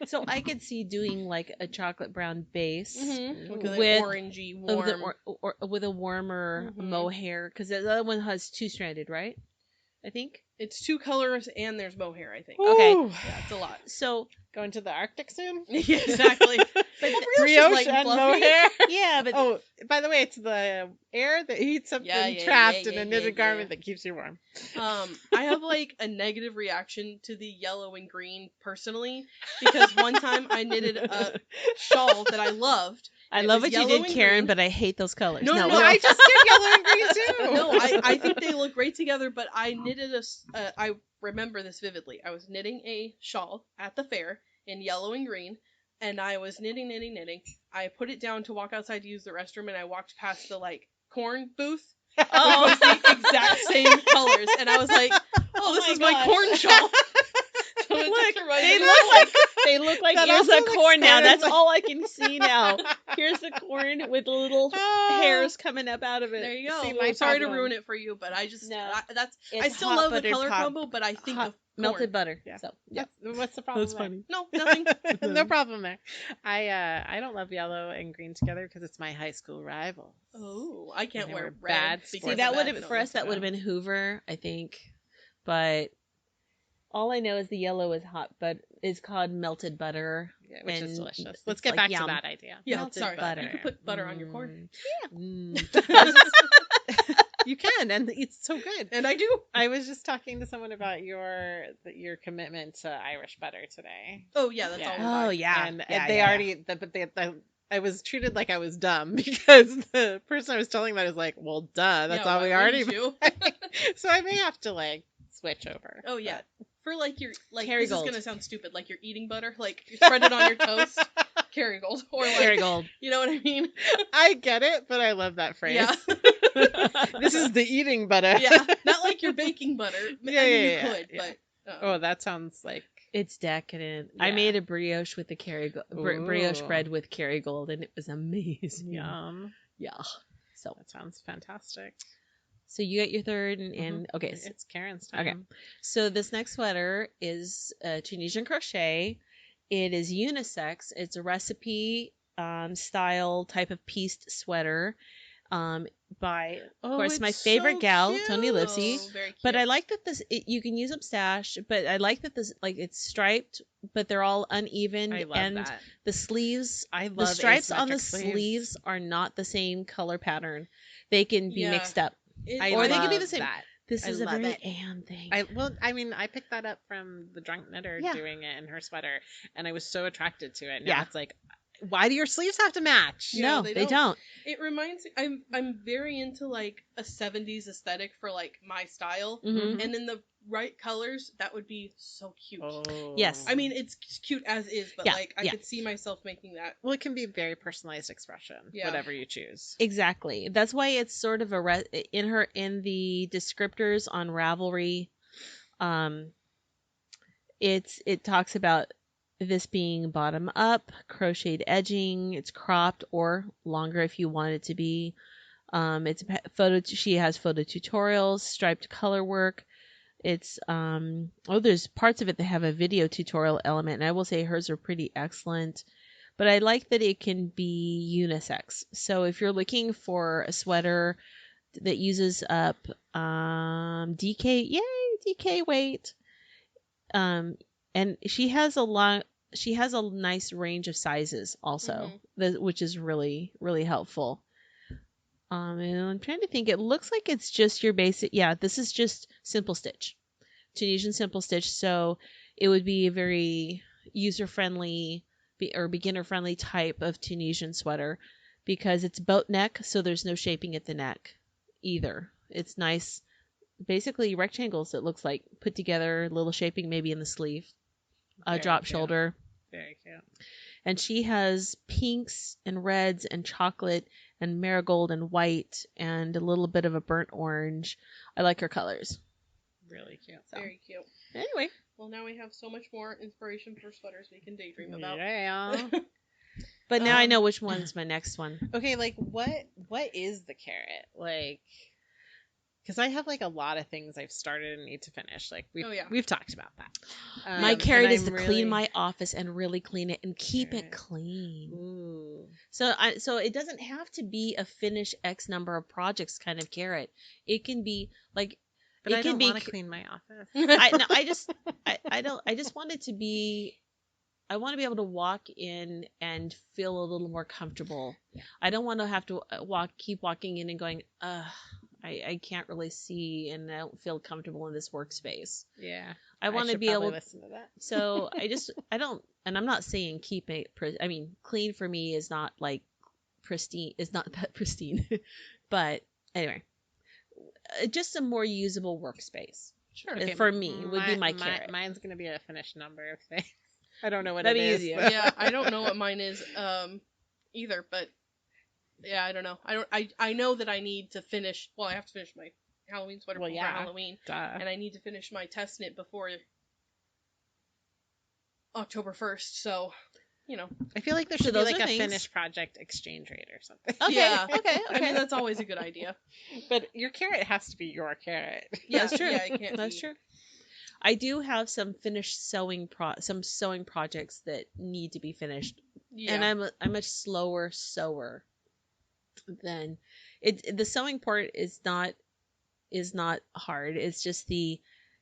So I could see doing like a chocolate brown base with with orangey warm. or with a warmer mohair, because the other one has 2-stranded, right? I think. It's 2 colors and there's mohair, I think. Okay. Yeah, it's a lot. So Going to the Arctic soon? Yeah, exactly. But the Brioche and mohair. yeah, but Oh, by the way, it's the air that heats up and trapped in a knitted garment that keeps you warm. I have like a negative reaction to the yellow and green personally, because one time I knitted a shawl that I loved. I love what you yellow did, and Karin, green. but I hate those colors. No, I just did yellow and green too. No, I think they look great together, but I knitted I remember this vividly. I was knitting a shawl at the fair in yellow and green, and I was knitting. I put it down to walk outside to use the restroom, and I walked past the like corn booth. Oh, Which was the exact same colors, and I was like, "Oh, this is my corn shawl." So I took her right they look like That ears also of looks corn now. kind of That's like- all I can see now. Here's the corn with the little hairs coming up out of it. There you go. See, Well, my I'm sorry to problem- ruin it for you, but I just No. I still love the color combo, but I think of melted corn. butter. Yeah. So yeah, What's the problem? that's there? funny. No, nothing. No problem there. I don't love yellow and green together because it's my high school rival. Oh, I can't They wear were red. bad because See, sports of that would and have all for us. this That would have been Hoover, I think. But all I know is the yellow is hot, but it's called melted butter. Yeah, which is And delicious. it's Let's get like back yum. to that idea. Yeah, melted sorry. butter. You could put butter on your corn. You can, and it's so good. And I do. I was just talking to someone about your commitment to Irish butter today. Oh yeah, that's Yeah. all. Oh yeah, And yeah, they yeah, already, but I was treated like I was dumb because the person I was telling that is like, well, duh, that's all we already. do. So I may have to like switch over. Oh yeah. For like your like Kerrygold. this is gonna sound stupid, like you're eating butter, like you spread it on your toast. Kerrygold. Or like Kerrygold. you know what I mean? I get it, but I love that phrase. Yeah. This is the eating butter. Yeah. Not like you're baking butter. I mean, Yeah, you could, yeah. but Oh, that sounds like It's decadent. I Yeah. made a brioche with the brioche Ooh. bread with Kerrygold, and it was amazing. yum. Yeah. So That sounds fantastic. you got your third, and okay. It's Karen's time. Okay. So this next sweater is Tunisian Crochet. It is unisex. It's a recipe style type of pieced sweater by, of course, my favorite gal, Tony Lipsy. Oh, very cute. But I like that you can use them stash, but I like that this, like, it's striped, but they're all uneven. I love and that. the sleeves, I love the stripes on the asymmetric sleeves are not the same color pattern. They can be Yeah. mixed up. It- I or they could be love the same. that. This I is a love very it. Anne thing. I picked that up from the drunk knitter doing it in her sweater, and I was so attracted to it. Now it's like, why do your sleeves have to match? No, they don't. It reminds me, I'm very into like a 70s aesthetic for like my style, Mm-hmm. and in the right colors, that would be so cute. Oh. Yes. I mean, it's cute as is, but like I could see myself making that. Well, it can be very personalized expression, whatever you choose. Exactly. That's why it's sort of in the descriptors on Ravelry. It talks about this being bottom up, crocheted edging. It's cropped or longer if you want it to be. It's photo. She has photo tutorials, striped color work. It's there's parts of it that have a video tutorial element, and I will say hers are pretty excellent. But I like that it can be unisex. So if you're looking for a sweater that uses up DK weight, and she has a nice range of sizes also, which is really, really helpful. And I'm trying to think. It looks like it's just your basic. Yeah, this is just simple stitch, Tunisian simple stitch. So it would be a very user-friendly or beginner-friendly type of Tunisian sweater because it's boat neck, so there's no shaping at the neck either. It's nice, basically rectangles. It looks like put together, little shaping maybe in the sleeve, a drop shoulder. Very cute. And she has pinks and reds and chocolate and marigold and white and a little bit of a burnt orange. I like her colors. Really cute. So. Very cute. Anyway. Well, now we have so much more inspiration for sweaters we can daydream about. Yeah. But now I know which one's my next one. Okay, like what is the carrot? Like, because I have like a lot of things I've started and need to finish. Like we've talked about that. My carrot is to clean my office and really clean it and keep it clean. Ooh. So it doesn't have to be a finish X number of projects kind of carrot. It can be like. But I don't want to clean my office. I just want it to be. I want to be able to walk in and feel a little more comfortable. Yeah. I don't want to have to keep walking in and going, I can't really see and I don't feel comfortable in this workspace. Yeah. I want to be able to listen to that. So and I'm not saying keep it, clean for me is not like pristine, is not that pristine. But anyway, just a more usable workspace. Sure. Okay. For me would be my carrot. Mine's going to be a finished number of things. I don't know what That'd it be is. Easier. Yeah, I don't know what mine is either, but yeah, I don't know. I know that I need to finish. Well, I have to finish my Halloween sweater before Halloween, and I need to finish my test knit before October 1st. So, I feel like there should be like a finished project exchange rate or something. Okay. Yeah. Okay. I mean, that's always a good idea. But your carrot has to be your carrot. Yeah, that's true. Yeah, it can't that's true. I do have some finished sewing projects that need to be finished. Yeah. And I'm a much slower sewer than it. The sewing part is not hard. It's just the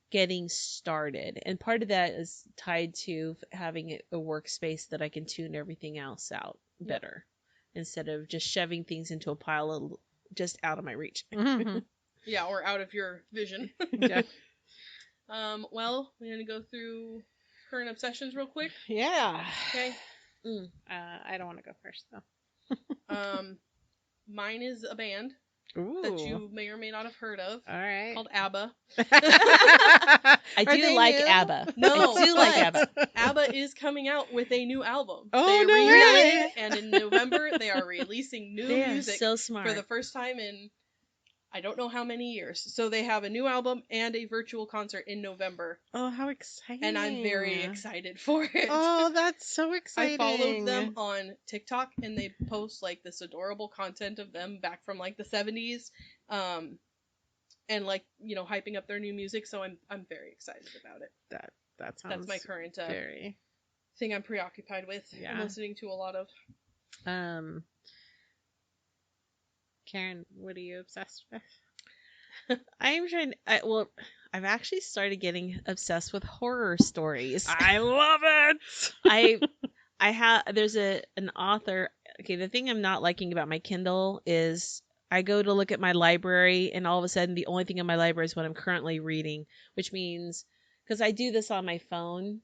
getting started. And part of that is tied to having a workspace that I can tune everything else out better instead of just shoving things into a pile of just out of my reach. Mm-hmm. Yeah, or out of your vision. Yeah. Well, we're going to go through current obsessions real quick. Yeah. Okay. I don't want to go first, though. Mine is a band that you may or may not have heard of. All right. Called Abba. I do like Abba. No, I do like Abba. Abba is coming out with a new album. Oh, they no reunited, and in November they are releasing new they music so smart. for the first time in I don't know how many years. So they have a new album and a virtual concert in November. Oh, how exciting. And I'm very excited for it. Oh, that's so exciting. I followed them on TikTok and they post like this adorable content of them back from like the 70s. And like, hyping up their new music. So I'm very excited about it. That sounds That's my current very thing I'm preoccupied with. Yeah. I'm listening to a lot of. Karin, what are you obsessed with? I've actually started getting obsessed with horror stories. I love it. I have there's an author. Okay, the thing I'm not liking about my Kindle is I go to look at my library, and all of a sudden the only thing in my library is what I'm currently reading, which means, because I do this on my phone,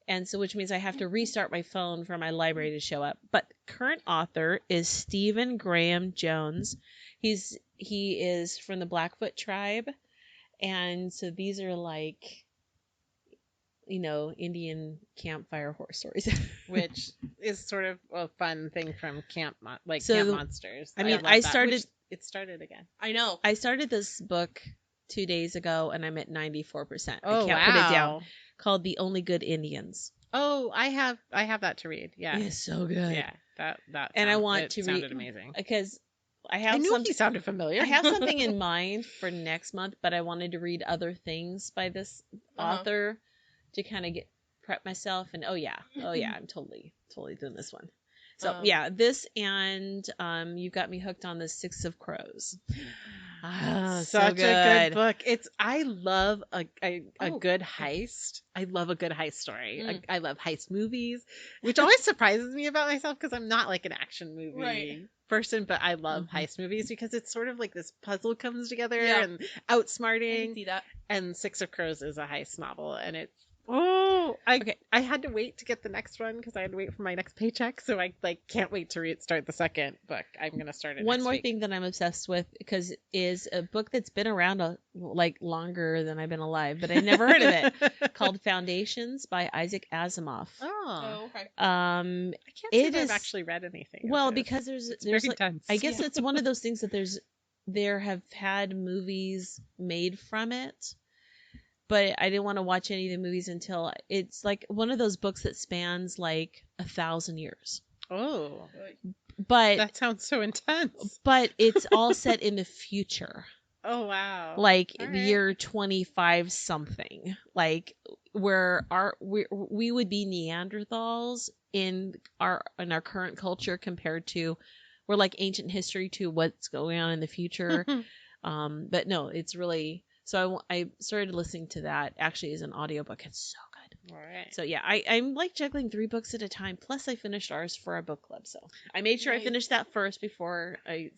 and so which means I have to restart my phone for my library to show up. But current author is Stephen Graham Jones. He is from the Blackfoot tribe, and so these are like, Indian campfire horror stories, which is sort of a fun thing from Camp Monsters. I mean, I started. It started again. I know. I started this book 2 days ago, and I'm at 94%. Oh, I can't put it down. Called The Only Good Indians. Oh, I have that to read. Yeah, it's so good. Yeah, that. And I want to read. Sounded amazing Because I knew he sounded familiar. I have something in mind for next month, but I wanted to read other things by this author to kind of prep myself. And I'm totally doing this one. So this, and you got me hooked on the Six of Crows. Such a good book. I love a good heist. I love a good heist story. I love heist movies, which always surprises me about myself because I'm not like an action movie person, but I love heist movies because it's sort of like this puzzle comes together and outsmarting. I can see that. And Six of Crows is a heist novel, and it's I had to wait to get the next one because I had to wait for my next paycheck, so I can't wait to start the second book. I'm gonna start it. One more thing that I'm obsessed with is a book that's been around longer than I've been alive, but I never heard of it. Called Foundations by Isaac Asimov. Oh, okay. I can't say that I've actually read anything. Well, because there's very intense. I guess it's one of those things that there have had movies made from it. But I didn't want to watch any of the movies until it's like one of those books that spans like 1,000 years. Oh, but that sounds so intense. But it's all set in the future. Oh wow! Like the year 25 something, like where we would be Neanderthals in our current culture compared to we're like ancient history to what's going on in the future. But no, it's really. So I started listening to that actually as an audiobook. It's so good. All right. So yeah, I'm like juggling 3 books at a time. Plus I finished ours for our book club. So I made sure I finished that first before I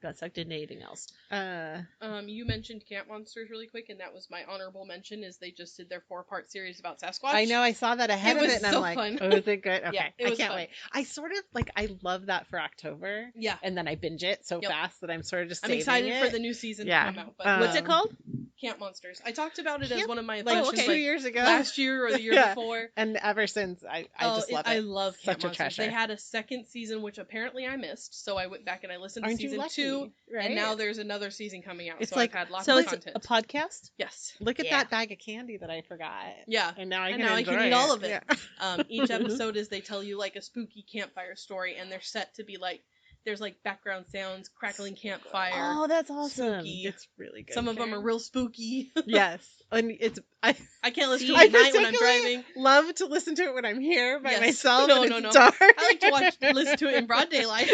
got sucked into anything else. You mentioned Camp Monsters really quick, and that was my honorable mention. Is they just did their 4-part series about Sasquatch. I know, I saw that ahead of it, and I'm like, fun. Oh, is it good? Okay, Yeah, I can't wait. I sort of I love that for October. Yeah, and then I binge it so fast that I'm sort of just. I'm excited for the new season to come out. But what's it called? Camp Monsters. I talked about it as one of my obsessions 2 years ago, last year or the year before, and ever since I just love it. I love Camp Such a Monsters. treasure. They had a second season, which apparently I missed, so I went back and I listened to season 2, right? And now there's another season coming out. It's so like I've had lots so of it's content. A podcast. Yes. Look at that bag of candy that I forgot. Yeah. And now I can eat all of it. Yeah. Each episode is they tell you like a spooky campfire story, and they're set to be like. There's like background sounds, crackling campfire. Oh, that's awesome! Spooky. It's really good. Some of them are real spooky. Yes, and I can't listen to it at night when I'm driving. Love to listen to it when I'm here by myself. No. Dark. I like to listen to it in broad daylight.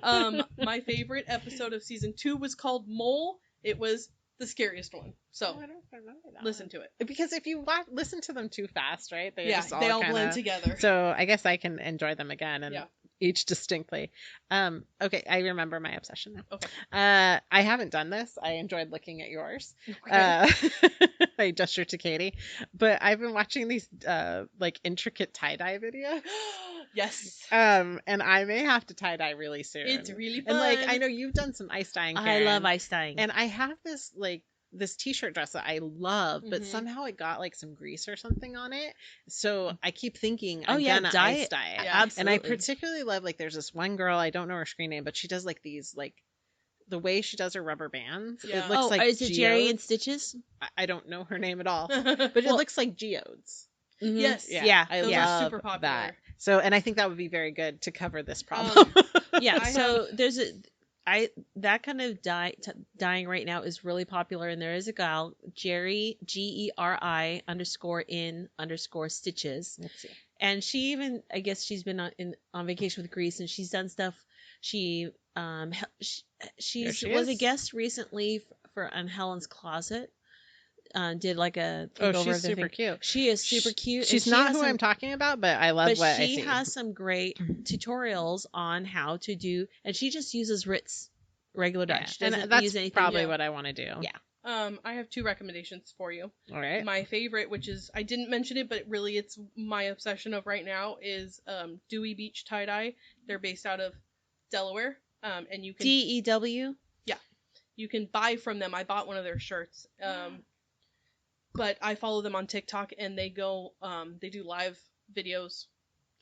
My favorite episode of season 2 was called Mole. It was the scariest one. So I don't know if I remember that listen to it. Because if you listen to them too fast, right? They all blend together. So I guess I can enjoy them again and each distinctly. Okay, I remember my obsession now. Okay. I haven't done this. I enjoyed looking at yours. Okay. I gestured to Katie, but I've been watching these intricate tie-dye videos. Yes. And I may have to tie-dye really soon. It's really fun. And I know you've done some ice dyeing, Karin. I love ice dyeing. And I have this t-shirt dress that I love, but somehow it got some grease or something on it. So I keep thinking I'm gonna ice dye it. Yeah, absolutely. And I particularly love there's this one girl, I don't know her screen name, but she does these the way she does her rubber bands. Yeah. It looks like is it Jerry and Stitches? I don't know her name at all, but it looks like geodes. Mm-hmm. Yes. Yeah. I Those love are super popular. that. So, and I think that would be very good to cover this problem. There's that kind of dyeing right now is really popular, and there is a gal, Geri GERI_in_stitches. Let's see. And she even, I guess she's been on vacation with Greece, and she's done stuff. She was a guest recently on Helen's Closet. Did like a takeover. She's super cute. She is super cute. She's not who I'm talking about, but I love what I see. She has some great tutorials on how to do, and she just uses Ritz regular dye. She doesn't that's use anything. probably what I want to do. Yeah. I have 2 recommendations for you. All right. My favorite, which is, I didn't mention it, but really it's my obsession of right now, is Dewey Beach Tie-Dye. They're based out of Delaware. And you can... DEW? Yeah. You can buy from them. I bought one of their shirts. But I follow them on TikTok, and they go, they do live videos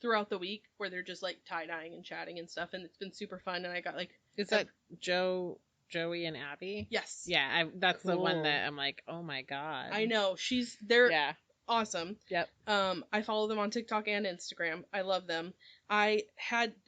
throughout the week where they're just like tie-dyeing and chatting and stuff, and it's been super fun. And I got like... Is that Joey and Abby? Yes. Yeah, that's the one that I'm like, oh my god. I know. They're awesome. Yep. I follow them on TikTok and Instagram. I love them. I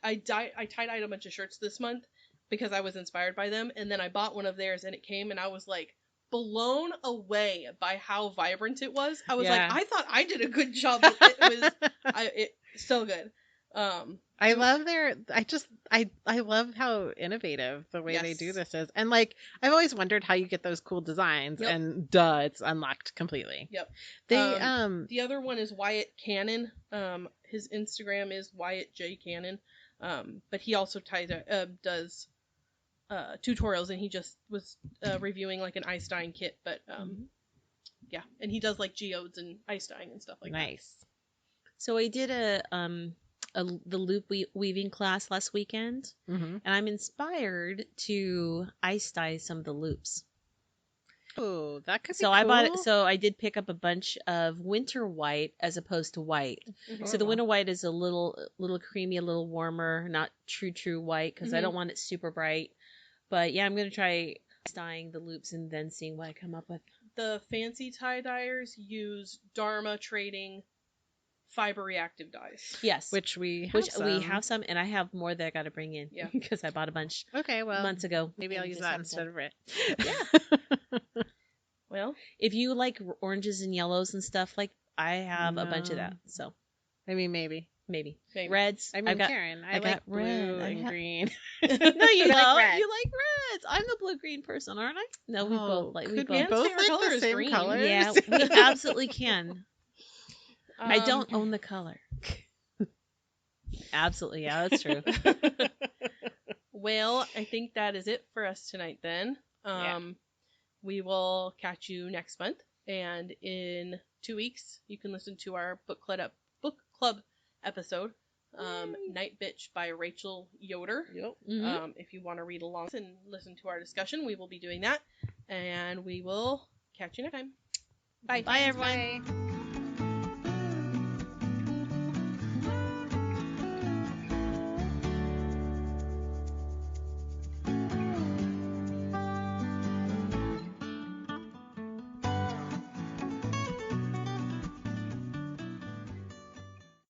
tie-dyed a bunch of shirts this month because I was inspired by them, and then I bought one of theirs, and it came, and I was like blown away by how vibrant it was. I was like, I thought I did a good job. It's so good. I love I love how innovative the way they do this is. And like, I've always wondered how you get those cool designs, and it's unlocked completely. Yep. The other one is Wyatt Cannon. His Instagram is Wyatt J Cannon. But he also does tutorials, and he just was reviewing like an ice dyeing kit, but yeah, and he does like geodes and ice dyeing and stuff like that. Nice. So I did the loop weaving class last weekend, and I'm inspired to ice dye some of the loops. Oh, that could be cool. I did pick up a bunch of winter white as opposed to white. So the winter white is a little creamy, a little warmer, not true white, because I don't want it super bright. But yeah, I'm gonna try dyeing the loops and then seeing what I come up with. The fancy tie dyers use Dharma Trading fiber reactive dyes. Yes, which we have some, and I have more that I got to bring in. Yeah, because I bought a bunch. Months ago. Maybe I'll use that instead of red. Yeah. Well, if you like oranges and yellows and stuff, like I have a bunch of that. So maybe reds. I mean, Karin, I like blue and green. No, you don't. You like reds. I'm the blue-green person, aren't I? No, we both like. We both like the same colors. Yeah, we absolutely can. I don't own the color. Absolutely, yeah, that's true. Well, I think that is it for us tonight then. We will catch you next month, and in 2 weeks you can listen to our book club episode, Night Bitch by Rachel Yoder. Yep. If you want to read along and listen to our discussion, we will be doing that, and we will catch you next time. Bye. Bye, everyone. Bye.